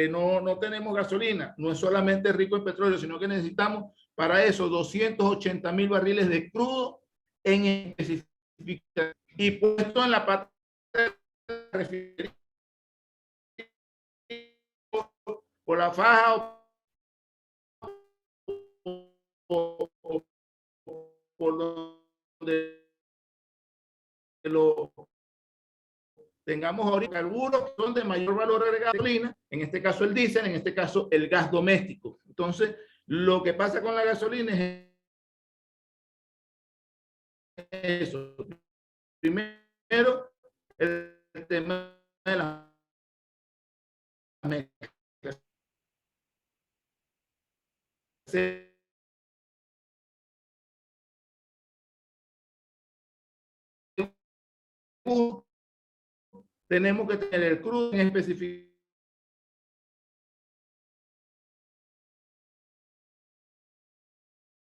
no tenemos gasolina, no es solamente rico en petróleo, sino que necesitamos para eso 280.000 barriles de crudo en específico y puesto en la parte de refinería por la faja o por donde lo tengamos ahorita carburos que son de mayor valor agregado de gasolina, en este caso el diésel, en este caso el gas doméstico. Entonces, lo que pasa con la gasolina es eso. Primero, el tema de la mezcla. Tenemos que tener el crudo en específico